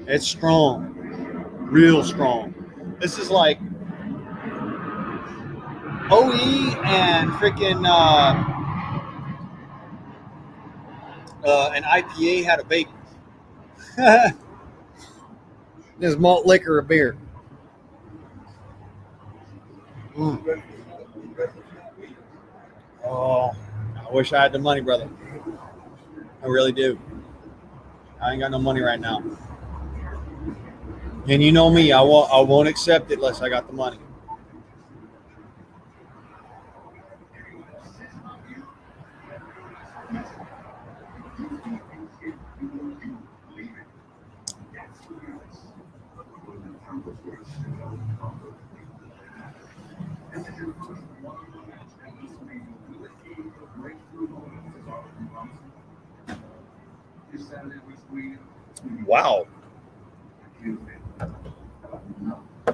It's strong, real strong. This is like OE and freaking an IPA had a baby. This malt liquor of beer. Mm. Oh, I wish I had the money, brother. I really do. I ain't got no money right now. And you know me, I won't accept it unless I got the money. Wow.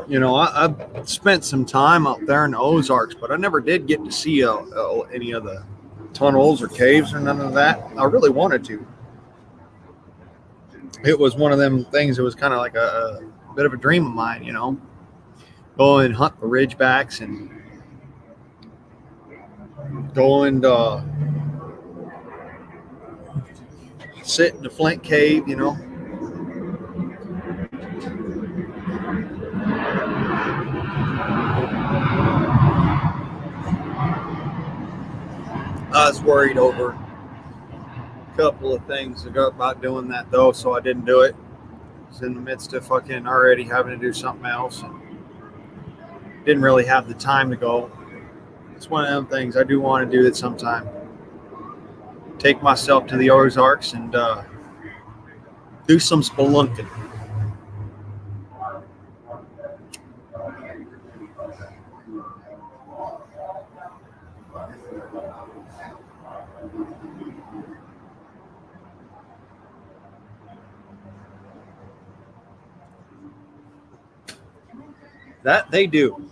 You know, I've spent some time out there in the Ozarks, but I never did get to see any of the tunnels or caves or none of that. I really wanted to. It was one of them things that was kind of like a bit of a dream of mine, you know. Go and hunt the ridgebacks and go and sit in the Flint Cave, you know. I was worried over a couple of things about doing that, though, so I didn't do it. I was in the midst of fucking already having to do something else and didn't really have the time to go. It's one of them things I do want to do it sometime. Take myself to the Ozarks and do some spelunking. That they do.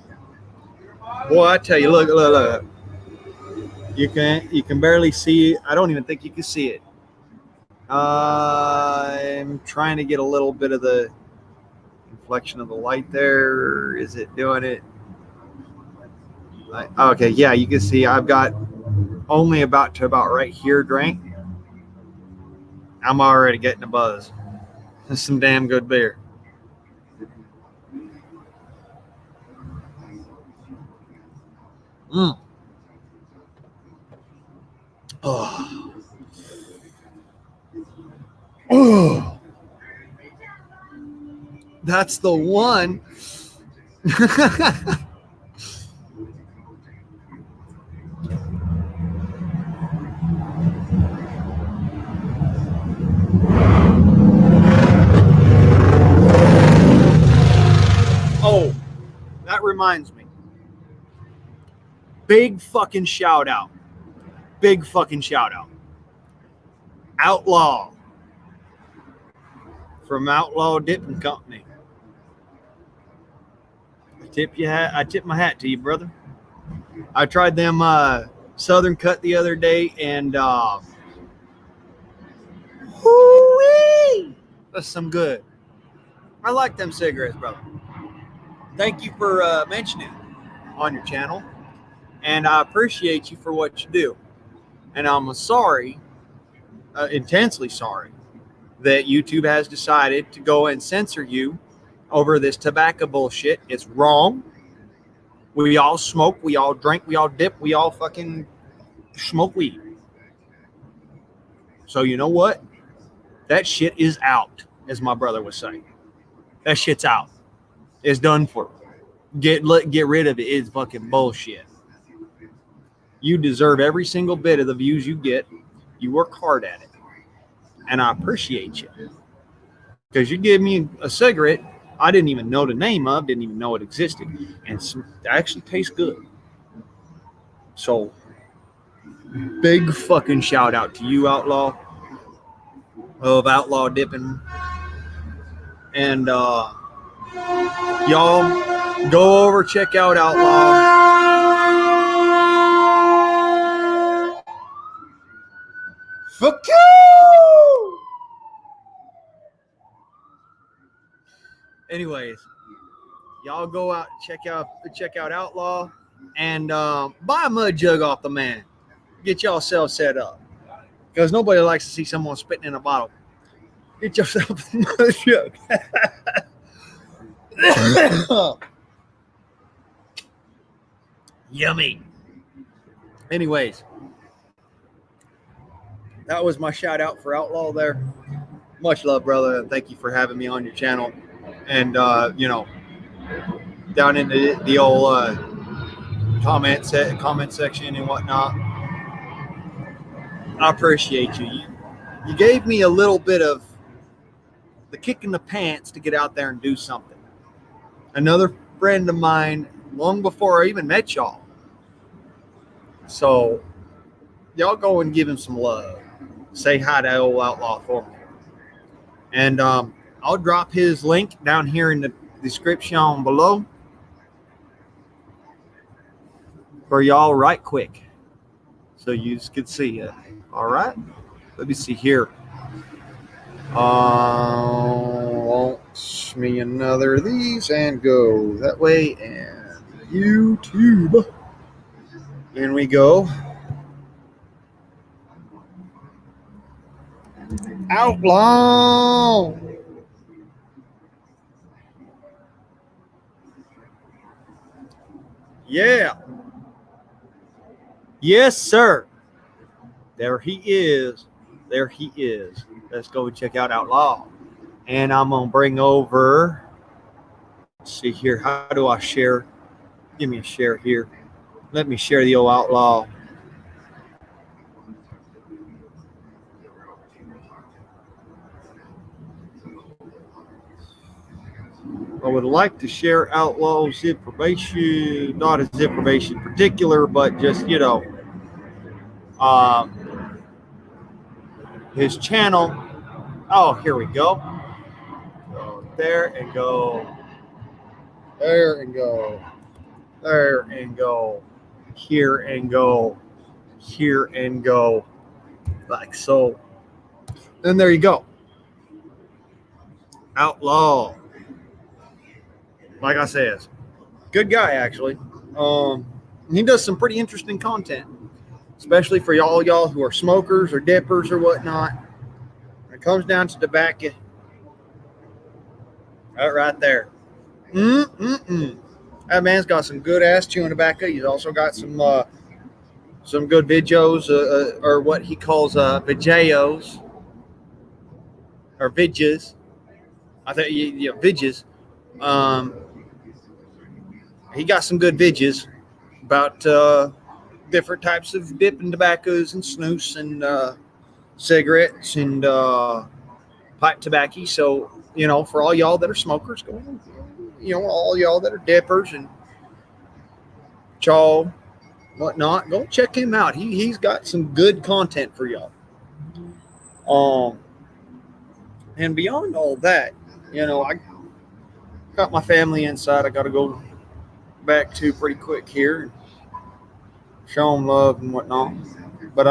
Boy, I tell you, look. You can barely see it. I don't even think you can see it. I'm trying to get a little bit of the reflection of the light there. Is it doing it? Okay, yeah, you can see I've got only about right here drank. I'm already getting a buzz. That's some damn good beer. Oh. Oh. That's the one. Oh, that reminds me. Big fucking shout out. Outlaw from Outlaw Dipping Company. I tip my hat to you, brother. I tried them Southern Cut the other day, and whoo-wee, that's some good. I like them cigarettes, brother. Thank you for mentioning it on your channel, and I appreciate you for what you do. And I'm sorry, intensely sorry, that YouTube has decided to go and censor you over this tobacco bullshit. It's wrong. We all smoke, we all drink, we all dip, we all fucking smoke weed. So you know what? That shit is out, as my brother was saying. That shit's out. It's done for. Get rid of it. It's fucking bullshit. You deserve every single bit of the views you get. You work hard at it. And I appreciate you. Because you give me a cigarette I didn't even know the name of, didn't even know it existed. And it actually tastes good. So, big fucking shout out to you, Outlaw, of Outlaw Dipping. And y'all go over, check out Outlaw. Fuck you! Anyways, y'all go out, check out Outlaw, and buy a mud jug off the man. Get yourself set up, because nobody likes to see someone spitting in a bottle. Get yourself a mud jug. Yummy. Anyways, that was my shout out for Outlaw there. Much love, brother, and thank you for having me on your channel. And down in the old comment section and whatnot, I appreciate you. You gave me a little bit of the kick in the pants to get out there and do something. another friend of mine long before I even met y'all. So y'all go and give him some love. Say hi to old outlaw for me. And I'll drop his link down here in the description below for y'all right quick, so you can see it. All right. Let me see here. Launch me another of these and go that way, and YouTube. In we go. Outlaw. Yeah. Yes, sir. There he is. There he is. Let's go and check out Outlaw. And I'm going to bring over, let's see here, how do I share? Give me a share here. Let me share the old Outlaw. I would like to share Outlaw's information, not his information in particular, but just, his channel. Oh, here we go. Go there and go. There and go. There and go. Here and go. Here and go. Like so. Then there you go. Outlaw. Like I said, good guy actually. He does some pretty interesting content, especially for y'all who are smokers or dippers or whatnot. When it comes down to tobacco, that right there. That man's got some good ass chewing tobacco. He's also got some good videos, or what he calls videos or vidges. I think vidges. He got some good vidges about different types of dipping tobaccos and snus and cigarettes and pipe tobacco. So, for all y'all that are smokers, go, all y'all that are dippers and chaw, whatnot, go check him out. He's got some good content for y'all. And beyond all that, I got my family inside. I got to go back to pretty quick here and show them love and whatnot. But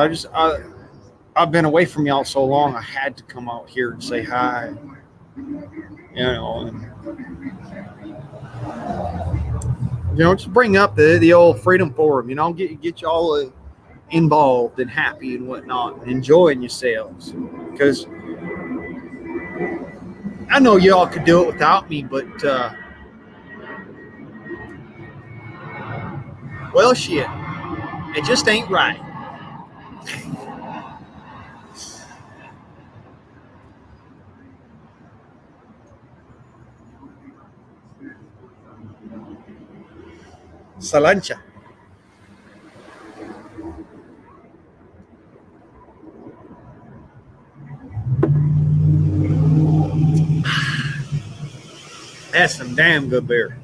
I've been away from y'all so long, I had to come out here and say hi. And, just bring up the old Freedom Forum. Get y'all involved and happy and whatnot, and enjoying yourselves. Because I know y'all could do it without me, but well, shit, it just ain't right. Salancha. That's some damn good beer.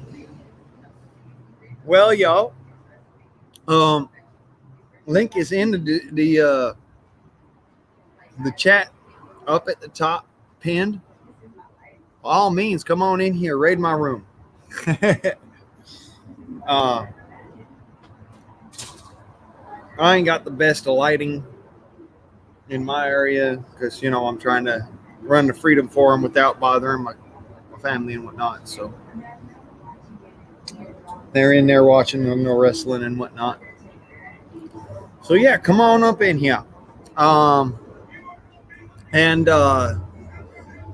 Well, y'all, link is in the chat up at the top, pinned. By all means, come on in here, raid my room. I ain't got the best of lighting in my area because I'm trying to run the Freedom Forum without bothering my family and whatnot. So they're in there watching them, wrestling and whatnot. So yeah, come on up in here. And I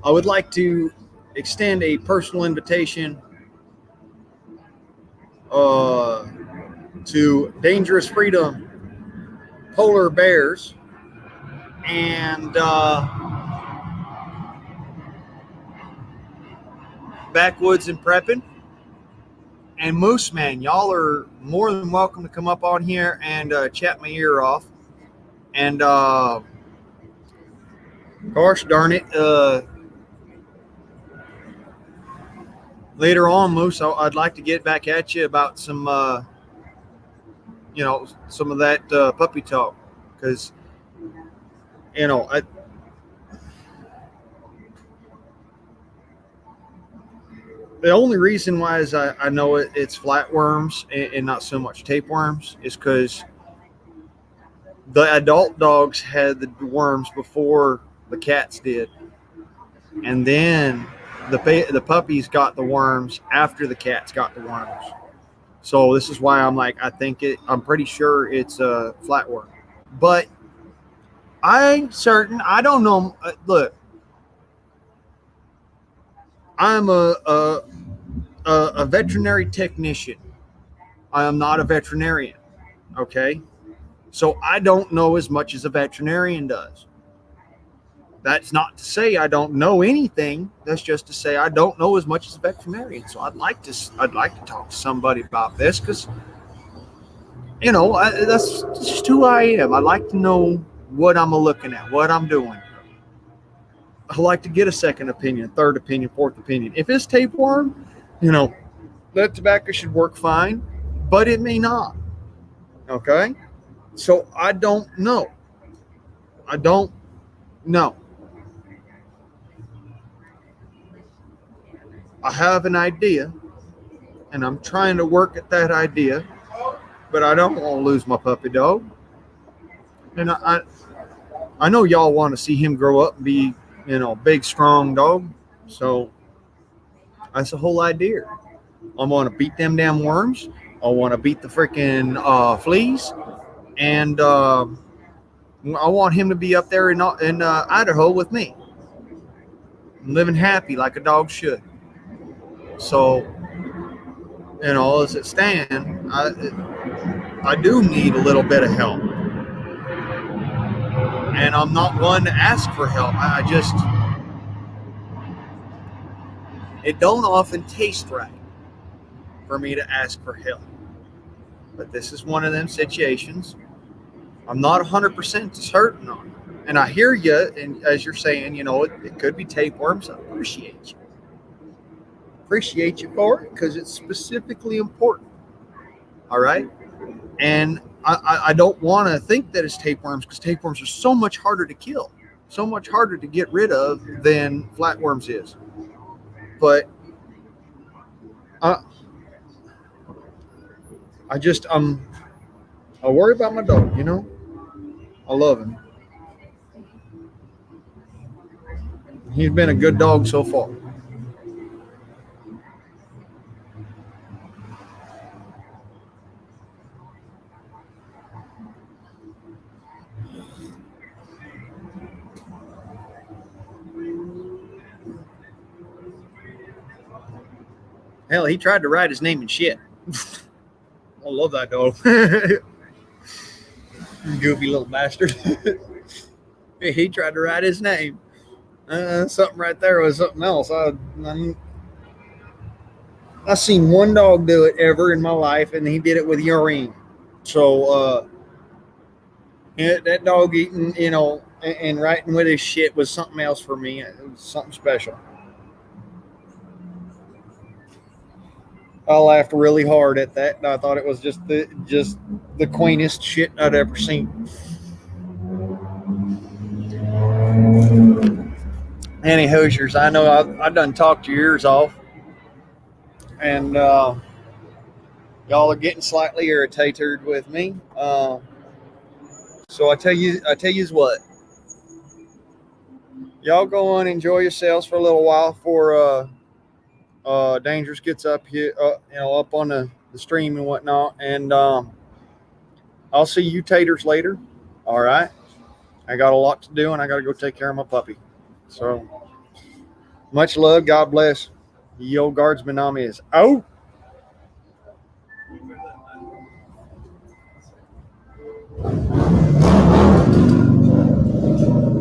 would like to extend a personal invitation to Dangerous Freedom Polar Bears and Backwoods and Prepping and Moose Man. Y'all are more than welcome to come up on here and chat my ear off. And gosh darn it, later on, Moose, I'd like to get back at you about some, some of that puppy talk, because, the only reason why is I know it's flatworms and not so much tapeworms is because the adult dogs had the worms before the cats did, and then the puppies got the worms after the cats got the worms. So this is why I'm like, I'm pretty sure it's a flatworm, but I'm certain. I don't know. Look, I'm a veterinary technician. I am not a veterinarian. Okay, so I don't know as much as a veterinarian does. That's not to say I don't know anything. That's just to say I don't know as much as a veterinarian. So I'd like to talk to somebody about this, because that's just who I am. I like to know what I'm looking at, what I'm doing. I like to get a second opinion, third opinion, fourth opinion. If it's tapeworm, that tobacco should work fine, but it may not. Okay, so I don't know. I don't know. I have an idea, and I'm trying to work at that idea, but I don't want to lose my puppy dog. And I know y'all want to see him grow up and be, big, strong dog. So that's the whole idea. I want to beat them damn worms. I want to beat the freaking fleas, and I want him to be up there in Idaho with me, living happy like a dog should. So, as it stands, I do need a little bit of help. And I'm not one to ask for help. It don't often taste right for me to ask for help. But this is one of them situations. I'm not 100% certain on it. And I hear you, and as you're saying, it could be tapeworms. I appreciate you. Appreciate you for it, because it's specifically important. All right? And I don't want to think that it's tapeworms, because tapeworms are so much harder to kill, so much harder to get rid of than flatworms is. But I worry about my dog, I love him. He's been a good dog so far. Hell, he tried to write his name in shit. I love that dog. Goofy little bastard. He tried to write his name. Something right there was something else. I've seen one dog do it ever in my life, and he did it with urine. So that dog eating, and writing with his shit was something else for me. It was something special. I laughed really hard at that, and I thought it was just the quaintest shit I'd ever seen. Any Hoosiers, I know I've done talked your ears off, and y'all are getting slightly irritated with me. So I tell you what, y'all go on, enjoy yourselves for a little while before Dangerous gets up here, up on the stream and whatnot, and I'll see you taters later. All right, I got a lot to do, and I got to go take care of my puppy. So much love, God bless. The old guardsman on me is out.